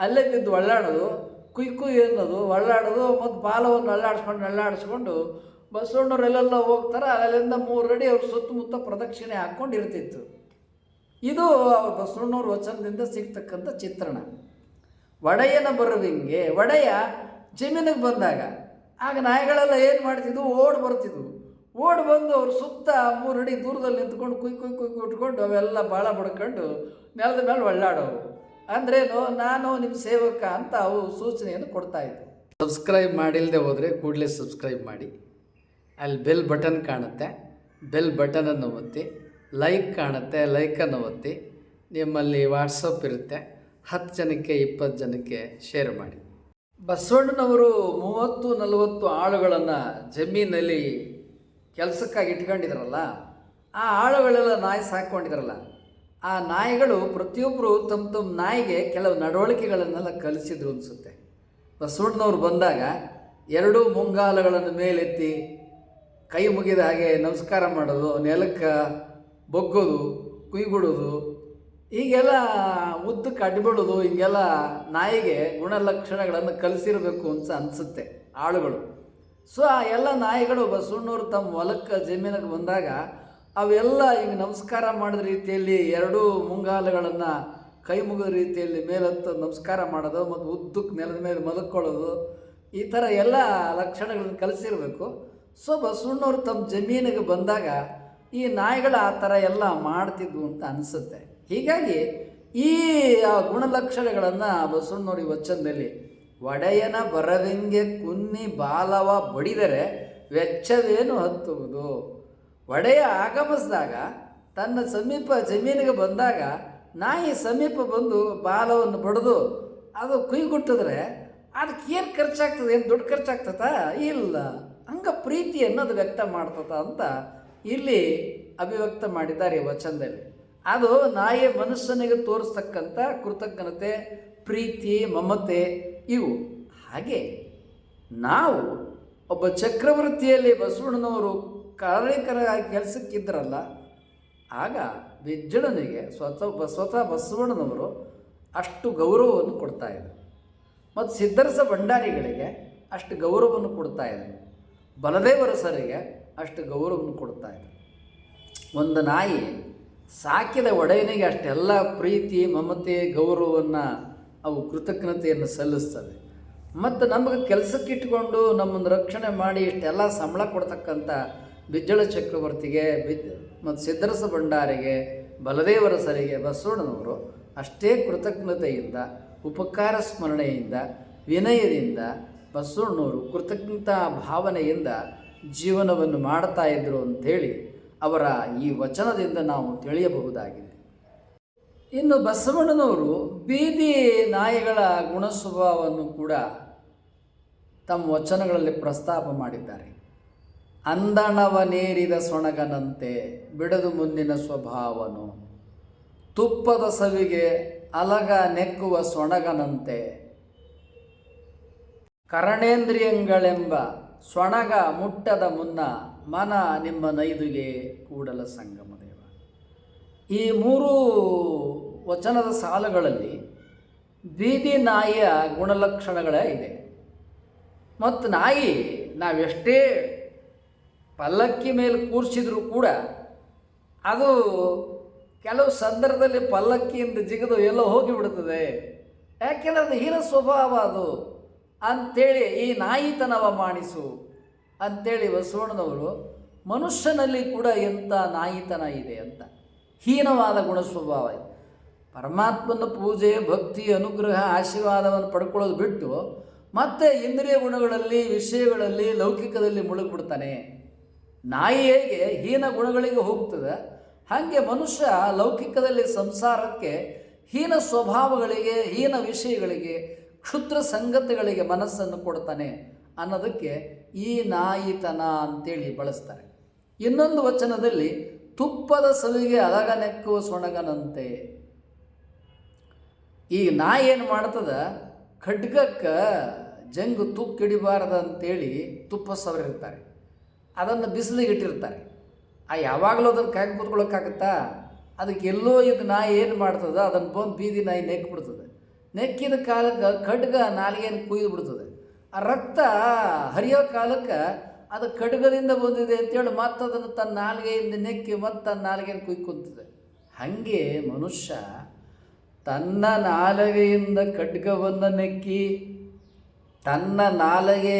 ಅಲ್ಲೇ ಬಿದ್ದು ಒಳ್ಳಾಡೋದು, ಕುಯ್ ಅನ್ನೋದು, ಒಳ್ಳಾಡೋದು, ಮತ್ತು ಬಾಲವನ್ನು ಅಲ್ಲಾಡಿಸ್ಕೊಂಡು ಬಸವಣ್ಣವ್ರೆಲ್ಲ ಹೋಗ್ತಾರೆ. ಅಲ್ಲಿಂದ 3 ಅಡಿ ಅವ್ರ ಸುತ್ತಮುತ್ತ ಪ್ರದಕ್ಷಿಣೆ ಹಾಕ್ಕೊಂಡು ಇರ್ತಿತ್ತು. ಇದು ಬಸವಣ್ಣವ್ರ ವಚನದಿಂದ ಸಿಗ್ತಕ್ಕಂಥ ಚಿತ್ರಣ. ಒಡೆಯನ ಬರುವಿಂಗೆ, ಒಡೆಯ ಜಮೀನಿಗೆ ಬಂದಾಗ ಆಗ ನಾಯಿಗಳೆಲ್ಲ ಏನು ಮಾಡ್ತಿದ್ವು, ಓಡಿ ಬಂದು ಅವ್ರ ಸುತ್ತ 3 ಅಡಿ ದೂರದಲ್ಲಿ ನಿಂತ್ಕೊಂಡು ಕುಯ್ ಉಟ್ಕೊಂಡು ಅವೆಲ್ಲ ಬಾಳ ಬಡ್ಕೊಂಡು ನೆಲದ ಮೇಲೆ ಒಳ್ಳಾಡೋವು. ಅಂದ್ರೇನು, ನಾನು ನಿಮ್ಮ ಸೇವಕ ಅಂತ ಅವು ಸೂಚನೆಯನ್ನು ಕೊಡ್ತಾಯಿದ್ವು. ಸಬ್ಸ್ಕ್ರೈಬ್ ಮಾಡಿಲ್ಲದೆ ಹೋದರೆ ಕೂಡಲೇ ಸಬ್ಸ್ಕ್ರೈಬ್ ಮಾಡಿ. ಅಲ್ಲಿ ಬೆಲ್ ಬಟನ್ ಕಾಣುತ್ತೆ, ಬೆಲ್ ಬಟನನ್ನು ಒತ್ತಿ. ಲೈಕ್ ಕಾಣುತ್ತೆ, ಲೈಕನ್ನು ಒತ್ತಿ. ನಿಮ್ಮಲ್ಲಿ ವಾಟ್ಸಪ್ ಇರುತ್ತೆ, 10 ಜನಕ್ಕೆ 20 ಜನಕ್ಕೆ ಶೇರ್ ಮಾಡಿ. ಬಸವಣ್ಣನವರು 30-40 ಆಳುಗಳನ್ನು ಜಮೀನಲ್ಲಿ ಕೆಲಸಕ್ಕಾಗಿ ಇಟ್ಕೊಂಡಿದ್ರಲ್ಲ, ಆ ಆಳುಗಳೆಲ್ಲ ನಾಯಿ ಸಾಕೊಂಡಿದ್ರಲ್ಲ, ಆ ನಾಯಿಗಳು ಪ್ರತಿಯೊಬ್ಬರು ತಮ್ಮ ನಾಯಿಗೆ ಕೆಲವು ನಡವಳಿಕೆಗಳನ್ನೆಲ್ಲ ಕಲಿಸಿದ್ರು ಅನಿಸುತ್ತೆ. ಬಸವಣ್ಣನವ್ರು ಬಂದಾಗ 2 ಮುಂಗಾಲುಗಳನ್ನು ಮೇಲೆತ್ತಿ ಕೈ ಮುಗಿದ ಹಾಗೆ ನಮಸ್ಕಾರ ಮಾಡೋದು, ನೆಲಕ್ಕೆ ಬಗ್ಗೋದು, ಕುಯ್ಬಿಡೋದು, ಹೀಗೆಲ್ಲ ಉದ್ದಕ್ಕೆ ಅಡ್ಬಿಡೋದು, ಹೀಗೆಲ್ಲ ನಾಯಿಗೆ ಗುಣಲಕ್ಷಣಗಳನ್ನು ಕಲಿಸಿರಬೇಕು ಅಂತ ಅನಿಸುತ್ತೆ ಆಳುಗಳು. ಸೊ ಆ ಎಲ್ಲ ನಾಯಿಗಳು ಬಸವಣ್ಣವ್ರು ತಮ್ಮ ಹೊಲಕ್ಕೆ ಜಮೀನಿಗೆ ಬಂದಾಗ ಅವೆಲ್ಲ ಈಗ ನಮಸ್ಕಾರ ಮಾಡಿದ ರೀತಿಯಲ್ಲಿ 2 ಮುಂಗಾಲುಗಳನ್ನು ಕೈ ಮುಗಿದ ರೀತಿಯಲ್ಲಿ ಮೇಲತ್ತು ನಮಸ್ಕಾರ ಮಾಡೋದು, ಮತ್ತು ಉದ್ದಕ್ಕೆ ನೆಲದ ಮೇಲೆ ಮಲಕ್ಕೊಳ್ಳೋದು, ಈ ಥರ ಎಲ್ಲ ಲಕ್ಷಣಗಳನ್ನು ಕಲಿಸಿರಬೇಕು. ಸೊ ಬಸವಣ್ಣವ್ರು ತಮ್ಮ ಜಮೀನಿಗೆ ಬಂದಾಗ ಈ ನಾಯಿಗಳು ಆ ಥರ ಎಲ್ಲ ಮಾಡ್ತಿದ್ವು ಅಂತ ಅನಿಸುತ್ತೆ. ಹೀಗಾಗಿ ಈ ಗುಣಲಕ್ಷಣಗಳನ್ನು ಬಸವಣ್ಣವ್ರ ಈ ವಚನದಲ್ಲಿ ಒಡೆಯನ ಬರವಿಂಗೆ ಕುನ್ನಿ ಬಾಲವ ಬಡಿದರೆ ವೆಚ್ಚವೇನು ಹತ್ತುವುದು. ಒಡೆಯ ಆಗಮಿಸಿದಾಗ ತನ್ನ ಸಮೀಪ ಜಮೀನಿಗೆ ಬಂದಾಗ ನಾಯಿ ಸಮೀಪ ಬಂದು ಬಾಲವನ್ನು ಬಡಿದು ಅದು ಕುಯ್ಗುಟ್ಟಿದ್ರೆ ಅದಕ್ಕೇನು ಖರ್ಚಾಗ್ತದೆ, ಏನು ದುಡ್ಡು ಖರ್ಚಾಗ್ತದ? ಇಲ್ಲ. ಹಂಗೆ ಪ್ರೀತಿಯನ್ನು ಅದು ವ್ಯಕ್ತ ಮಾಡ್ತದ ಅಂತ ಇಲ್ಲಿ ಅಭಿವ್ಯಕ್ತ ಮಾಡಿದ್ದಾರೆ ಈ ವಚನದಲ್ಲಿ. ಅದು ನಾಯಿಯ ಮನುಷ್ಯನಿಗೆ ತೋರಿಸ್ತಕ್ಕಂಥ ಕೃತಜ್ಞತೆ, ಪ್ರೀತಿ, ಮಮತೆ ಇವು. ಹಾಗೆ ನಾವು ಒಬ್ಬ ಚಕ್ರವರ್ತಿಯಲ್ಲಿ ಬಸವಣ್ಣನವರು ಕಾರ್ಯಕರಾಗಿ ಕೆಲಸಕ್ಕಿದ್ದರಲ್ಲ, ಆಗ ಬಿಜ್ಜಳನಿಗೆ ಸ್ವತಃ ಬಸವಣ್ಣನವರು ಅಷ್ಟು ಗೌರವವನ್ನು ಕೊಡ್ತಾಯಿದ್ರು. ಮತ್ತು ಸಿದ್ಧರಸ ಭಂಡಾರಿಗಳಿಗೆ ಅಷ್ಟು ಗೌರವವನ್ನು ಕೊಡ್ತಾಯಿದ್ರು. ಬಲದೇವರಸರಿಗೆ ಅಷ್ಟು ಗೌರವವನ್ನು ಕೊಡ್ತಾಯಿದ್ರು. ಒಂದು ನಾಯಿ ಸಾಕಿದ ಒಡೆಯನಿಗೆ ಅಷ್ಟೆಲ್ಲ ಪ್ರೀತಿ, ಮಮತೆ, ಗೌರವವನ್ನು ಅವು ಕೃತಜ್ಞತೆಯನ್ನು ಸಲ್ಲಿಸ್ತವೆ. ಮತ್ತು ನಮಗೆ ಕೆಲಸಕ್ಕಿಟ್ಕೊಂಡು ನಮ್ಮನ್ನು ರಕ್ಷಣೆ ಮಾಡಿ ಇಷ್ಟೆಲ್ಲ ಸಂಬಳ ಕೊಡ್ತಕ್ಕಂಥ ಬಿಜ್ಜಳ ಚಕ್ರವರ್ತಿಗೆ ಮತ್ತು ಸಿದ್ಧರಸ ಭಂಡಾರಿಗೆ, ಬಲದೇವರಸರಿಗೆ ಬಸವಣ್ಣನವರು ಅಷ್ಟೇ ಕೃತಜ್ಞತೆಯಿಂದ ಉಪಕಾರ ಸ್ಮರಣೆಯಿಂದ, ವಿನಯದಿಂದ ಬಸವಣ್ಣವರು ಕೃತಜ್ಞತಾ ಭಾವನೆಯಿಂದ ಜೀವನವನ್ನು ಮಾಡ್ತಾ ಇದ್ದರು ಅಂಥೇಳಿ ಅವರ ಈ ವಚನದಿಂದ ನಾವು ತಿಳಿಯಬಹುದಾಗಿದೆ. ಇನ್ನು ಬಸವಣ್ಣನವರು ಬೀದಿ ನಾಯಿಗಳ ಗುಣ ಸ್ವಭಾವವನ್ನು ಕೂಡ ತಮ್ಮ ವಚನಗಳಲ್ಲಿ ಪ್ರಸ್ತಾಪ ಮಾಡಿದ್ದಾರೆ. ಅಂದಣವನೇರಿದ ಸೊಣಗನಂತೆ ಬಿಡದು ಮುಂದಿನ ಸ್ವಭಾವನು, ತುಪ್ಪದ ಸವಿಗೆ ಅಲಗ ನೆಕ್ಕುವ ಸೊಣಗನಂತೆ, ಕರಣೇಂದ್ರಿಯಗಳೆಂಬ ಸೊಣಗ ಮುಟ್ಟದ ಮುನ್ನ ಮನ ನಿಮ್ಮ ನೈದುಗೆ ಕೂಡಲ ಸಂಗಮ ದೇವ. ಈ 3 ವಚನದ ಸಾಲುಗಳಲ್ಲಿ ಬೀದಿ ನಾಯಿಯ ಗುಣಲಕ್ಷಣಗಳೇ ಇದೆ. ಮತ್ತು ನಾಯಿ ನಾವೆಷ್ಟೇ ಪಲ್ಲಕ್ಕಿ ಮೇಲೆ ಕೂರಿಸಿದ್ರೂ ಕೂಡ ಅದು ಕೆಲವು ಸಂದರ್ಭದಲ್ಲಿ ಪಲ್ಲಕ್ಕಿಯಿಂದ ಜಿಗಿದು ಎಲ್ಲೋ ಹೋಗಿಬಿಡ್ತದೆ. ಯಾಕೆಂದರೆ ಅದು ಹೀನ ಸ್ವಭಾವ ಅದು ಅಂಥೇಳಿ ಈ ನಾಯಿತನವ ಮಾಡಿಸು ಅಂಥೇಳಿ ಬಸವಣ್ಣನವರು ಮನುಷ್ಯನಲ್ಲಿ ಕೂಡ ಎಂಥ ನಾಯಿತನ ಇದೆ ಅಂತ, ಹೀನವಾದ ಗುಣ ಸ್ವಭಾವ ಇದೆ. ಪರಮಾತ್ಮನ ಪೂಜೆ, ಭಕ್ತಿ, ಅನುಗ್ರಹ, ಆಶೀರ್ವಾದವನ್ನು ಪಡ್ಕೊಳ್ಳೋದು ಬಿಟ್ಟು ಮತ್ತೆ ಇಂದ್ರಿಯ ಗುಣಗಳಲ್ಲಿ, ವಿಷಯಗಳಲ್ಲಿ, ಲೌಕಿಕದಲ್ಲಿ ಮುಳುಗಿಬಿಡ್ತಾನೆ. ನಾಯಿ ಹೇಗೆ ಹೀನ ಗುಣಗಳಿಗೆ ಹೋಗ್ತದೆ, ಹಾಗೆ ಮನುಷ್ಯ ಲೌಕಿಕದಲ್ಲಿ ಸಂಸಾರಕ್ಕೆ, ಹೀನ ಸ್ವಭಾವಗಳಿಗೆ, ಹೀನ ವಿಷಯಗಳಿಗೆ, ಕ್ಷುದ್ರ ಸಂಗತಿಗಳಿಗೆ ಮನಸ್ಸನ್ನು ಕೊಡ್ತಾನೆ ಅನ್ನೋದಕ್ಕೆ ಈ ನಾಯಿತನ ಅಂತೇಳಿ ಬಳಸ್ತಾರೆ. ಇನ್ನೊಂದು ವಚನದಲ್ಲಿ ತುಪ್ಪದ ಸವಿಗೆ ಅಲಗ ನೆಕ್ಕುವ ಸೊಣಗನಂತೆ. ಈ ನಾಯಿ ಏನು ಮಾಡ್ತದ, ಖಡ್ಗಕ್ಕೆ ಜಂಗು ತುಕ್ಕಿಡಿಬಾರ್ದು ಅಂತೇಳಿ ತುಪ್ಪ ಸವರಿರ್ತಾರೆ, ಅದನ್ನು ಬಿಸಿಲಿಗೆ ಇಟ್ಟಿರ್ತಾರೆ. ಯಾವಾಗಲೂ ಅದನ್ನು ಕಾಯ್ದು ಕೂತ್ಕೊಳ್ಳೋಕ್ಕಾಗತ್ತಾ? ಅದಕ್ಕೆ ಎಲ್ಲೋ ಇದು ನಾಯಿ ಏನು ಮಾಡ್ತದೆ, ಅದನ್ನು ಬಂದು ಬೀದಿ ನಾಯಿ ನೆಕ್ಕಿಬಿಡ್ತದೆ. ನೆಕ್ಕಿದ ಕಾಲಕ್ಕೆ ಖಡ್ಗ ನಾಲಿಗೆಯನ್ನು ಕುಯ್ದು ಬಿಡ್ತದೆ. ಆ ರಕ್ತ ಹರಿಯೋ ಕಾಲಕ್ಕೆ ಅದು ಖಡ್ಗದಿಂದ ಬಂದಿದೆ ಅಂತೇಳಿ ಮತ್ತೆ ಅದನ್ನು ತನ್ನ ನಾಲಿಗೆಯಿಂದ ನೆಕ್ಕಿ ಮತ್ತು ತನ್ನ ನಾಲಿಗೆಯನ್ನು ಕುಯ್ಕೊಂತದೆ. ಹಾಗೆ ಮನುಷ್ಯ ತನ್ನ ನಾಲಿಗೆಯಿಂದ ಖಡ್ಗವನ್ನು ನೆಕ್ಕಿ ತನ್ನ ನಾಲಿಗೆ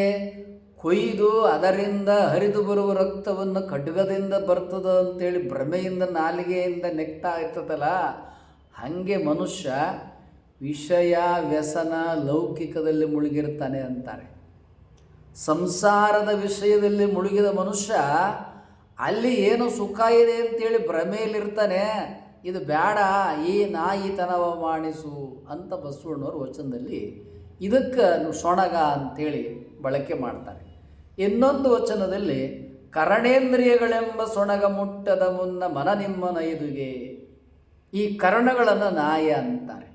ಕೊಯ್ದು ಅದರಿಂದ ಹರಿದು ಬರುವ ರಕ್ತವನ್ನು ಖಡ್ಗದಿಂದ ಬರ್ತದೆ ಅಂತೇಳಿ ಭ್ರಮೆಯಿಂದ ನಾಲಿಗೆಯಿಂದ ನೆಕ್ತಾ ಇರ್ತದಲ್ಲ, ಹಾಗೆ ಮನುಷ್ಯ ವಿಷಯ, ವ್ಯಸನ, ಲೌಕಿಕದಲ್ಲಿ ಮುಳುಗಿರ್ತಾನೆ ಅಂತಾರೆ. ಸಂಸಾರದ ವಿಷಯದಲ್ಲಿ ಮುಳುಗಿದ ಮನುಷ್ಯ ಅಲ್ಲಿ ಏನು ಸುಖ ಇದೆ ಅಂತೇಳಿ ಭ್ರಮೆಯಲ್ಲಿರ್ತಾನೆ. ಇದು ಬೇಡ, ಈ ನಾಯಿತನವ ಮಾಡಿಸು ಅಂತ ಬಸವಣ್ಣವರು ವಚನದಲ್ಲಿ ಇದಕ್ಕೆ ಸೊಣಗ ಅಂಥೇಳಿ ಬಳಕೆ ಮಾಡ್ತಾರೆ. ಇನ್ನೊಂದು ವಚನದಲ್ಲಿ ಕರಣೇಂದ್ರಿಯಗಳೆಂಬ ಸೊಣಗ ಮುಟ್ಟದ ಮುನ್ನ ಮನ ನಿಮ್ಮ ನೈದುಗೆ. ಈ ಕರ್ಣಗಳನ್ನು ನಾಯಿ ಅಂತಾರೆ.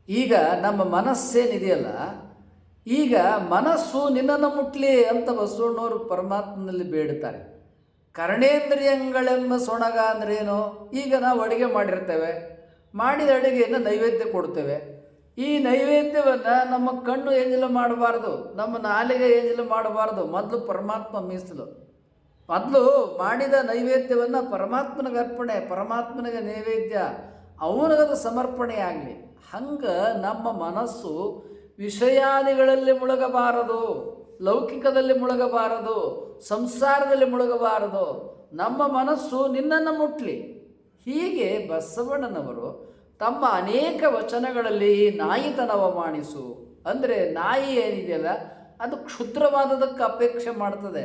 ಈಗ ನಮ್ಮ ಮನಸ್ಸೇನಿದೆಯಲ್ಲ, ಈಗ ಮನಸ್ಸು ನಿನ್ನನ್ನು ಮುಟ್ಲಿ ಅಂತ ಬಸವಣ್ಣವರು ಪರಮಾತ್ಮನಲ್ಲಿ ಬೇಡ್ತಾರೆ. ಕರ್ಣೇಂದ್ರಿಯಗಳೆಂಬ ಸೊಣಗ ಅಂದ್ರೇನು? ಈಗ ನಾವು ಅಡುಗೆ ಮಾಡಿರ್ತೇವೆ, ಮಾಡಿದ ಅಡುಗೆಯನ್ನು ನೈವೇದ್ಯ ಕೊಡ್ತೇವೆ. ಈ ನೈವೇದ್ಯವನ್ನು ನಮ್ಮ ಕಣ್ಣು ಏನಿಲ್ಲ ಮಾಡಬಾರ್ದು, ನಮ್ಮ ನಾಲಿಗೆ ಏನಿಲ್ಲ ಮಾಡಬಾರ್ದು. ಮೊದಲು ಪರಮಾತ್ಮ ಮೀಸಲು. ಮೊದಲು ಮಾಡಿದ ನೈವೇದ್ಯವನ್ನು ಪರಮಾತ್ಮನಿಗೆ ಅರ್ಪಣೆ, ಪರಮಾತ್ಮನಿಗೆ ನೈವೇದ್ಯ, ಅವನಿಗದು ಸಮರ್ಪಣೆ ಆಗಲಿ. ಹಂಗೆ ನಮ್ಮ ಮನಸ್ಸು ವಿಷಯಾದಿಗಳಲ್ಲಿ ಮುಳುಗಬಾರದು, ಲೌಕಿಕದಲ್ಲಿ ಮುಳುಗಬಾರದು, ಸಂಸಾರದಲ್ಲಿ ಮುಳುಗಬಾರದು. ನಮ್ಮ ಮನಸ್ಸು ನಿನ್ನನ್ನು ಮುಟ್ಲಿ. ಹೀಗೆ ಬಸವಣ್ಣನವರು ತಮ್ಮ ಅನೇಕ ವಚನಗಳಲ್ಲಿ ಈ ನಾಯಿತನವ ಮಾಡಿಸು ಅಂದರೆ ನಾಯಿ ಏನಿದೆಯಲ್ಲ ಅದು ಕ್ಷುದ್ರವಾದದಕ್ಕೆ ಅಪೇಕ್ಷೆ ಮಾಡ್ತದೆ.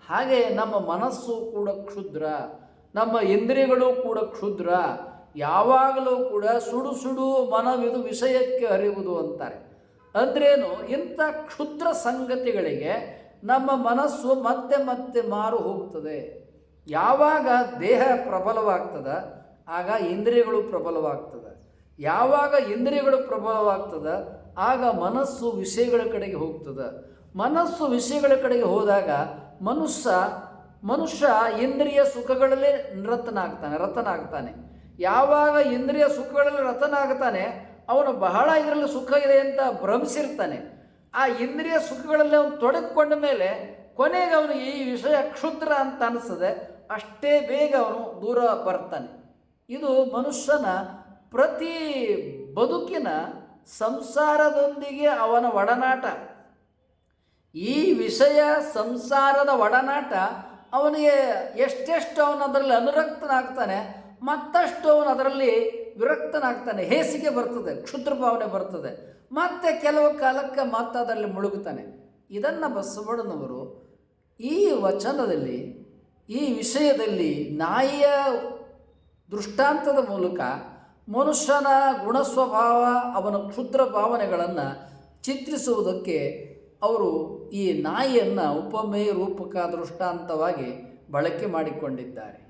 ಹಾಗೆ ನಮ್ಮ ಮನಸ್ಸು ಕೂಡ ಕ್ಷುದ್ರ, ನಮ್ಮ ಇಂದ್ರಿಯಗಳು ಕೂಡ ಕ್ಷುದ್ರ. ಯಾವಾಗಲೂ ಕೂಡ ಸುಡು ಸುಡು ಮನವಿದು ವಿಷಯಕ್ಕೆ ಹರಿಯುವುದು ಅಂತಾರೆ. ಅಂದ್ರೇನು? ಇಂಥ ಕ್ಷುದ್ರ ಸಂಗತಿಗಳಿಗೆ ನಮ್ಮ ಮನಸ್ಸು ಮತ್ತೆ ಮತ್ತೆ ಮಾರು ಹೋಗ್ತದೆ. ಯಾವಾಗ ದೇಹ ಪ್ರಬಲವಾಗ್ತದೆ ಆಗ ಇಂದ್ರಿಯಗಳು ಪ್ರಬಲವಾಗ್ತದೆ. ಯಾವಾಗ ಇಂದ್ರಿಯಗಳು ಪ್ರಬಲವಾಗ್ತದೆ ಆಗ ಮನಸ್ಸು ವಿಷಯಗಳ ಕಡೆಗೆ ಹೋಗ್ತದೆ. ಮನಸ್ಸು ವಿಷಯಗಳ ಕಡೆಗೆ ಹೋದಾಗ ಮನುಷ್ಯ ಇಂದ್ರಿಯ ಸುಖಗಳಲ್ಲಿ ರತನಾಗ್ತಾನೆ. ಯಾವಾಗ ಇಂದ್ರಿಯ ಸುಖಗಳಲ್ಲಿ ರತನಾಗ್ತಾನೆ ಅವನು ಬಹಳ ಇದರಲ್ಲಿ ಸುಖ ಇದೆ ಅಂತ ಭ್ರಮಿಸಿರ್ತಾನೆ. ಆ ಇಂದ್ರಿಯ ಸುಖಗಳಲ್ಲಿ ಅವನು ತೊಡಗಿಕೊಂಡ ಮೇಲೆ ಕೊನೆಗೆ ಅವನು ಈ ವಿಷಯ ಕ್ಷುದ್ರ ಅಂತ ಅನಿಸ್ತದೆ, ಅಷ್ಟೇ ಬೇಗ ಅವನು ದೂರ ಬರ್ತಾನೆ. ಇದು ಮನುಷ್ಯನ ಪ್ರತಿ ಬದುಕಿನ ಸಂಸಾರದೊಂದಿಗೆ ಅವನ ಒಡನಾಟ. ಈ ವಿಷಯ ಸಂಸಾರದ ಒಡನಾಟ ಅವನಿಗೆ ಎಷ್ಟೆಷ್ಟು ಅವನು ಅದರಲ್ಲಿ ಅನುರಕ್ತನಾಗ್ತಾನೆ, ಮತ್ತಷ್ಟು ಅವನು ಅದರಲ್ಲಿ ವಿರಕ್ತನಾಗ್ತಾನೆ, ಹೇಸಿಗೆ ಬರ್ತದೆ, ಕ್ಷುದ್ರ ಭಾವನೆ ಬರ್ತದೆ, ಮತ್ತೆ ಕೆಲವು ಕಾಲಕ್ಕೆ ಅದರಲ್ಲಿ ಮುಳುಗುತ್ತಾನೆ. ಇದನ್ನು ಬಸವಣ್ಣನವರು ಈ ವಚನದಲ್ಲಿ, ಈ ವಿಷಯದಲ್ಲಿ ನಾಯಿಯ ದೃಷ್ಟಾಂತದ ಮೂಲಕ ಮನುಷ್ಯನ ಗುಣಸ್ವಭಾವ, ಅವನ ಕ್ಷುದ್ರ ಭಾವನೆಗಳನ್ನು ಚಿತ್ರಿಸುವುದಕ್ಕೆ ಅವರು ಈ ನಾಯಿಯನ್ನು ಉಪಮೇಯ ರೂಪಕ ದೃಷ್ಟಾಂತವಾಗಿ ಬಳಕೆ ಮಾಡಿಕೊಂಡಿದ್ದಾರೆ.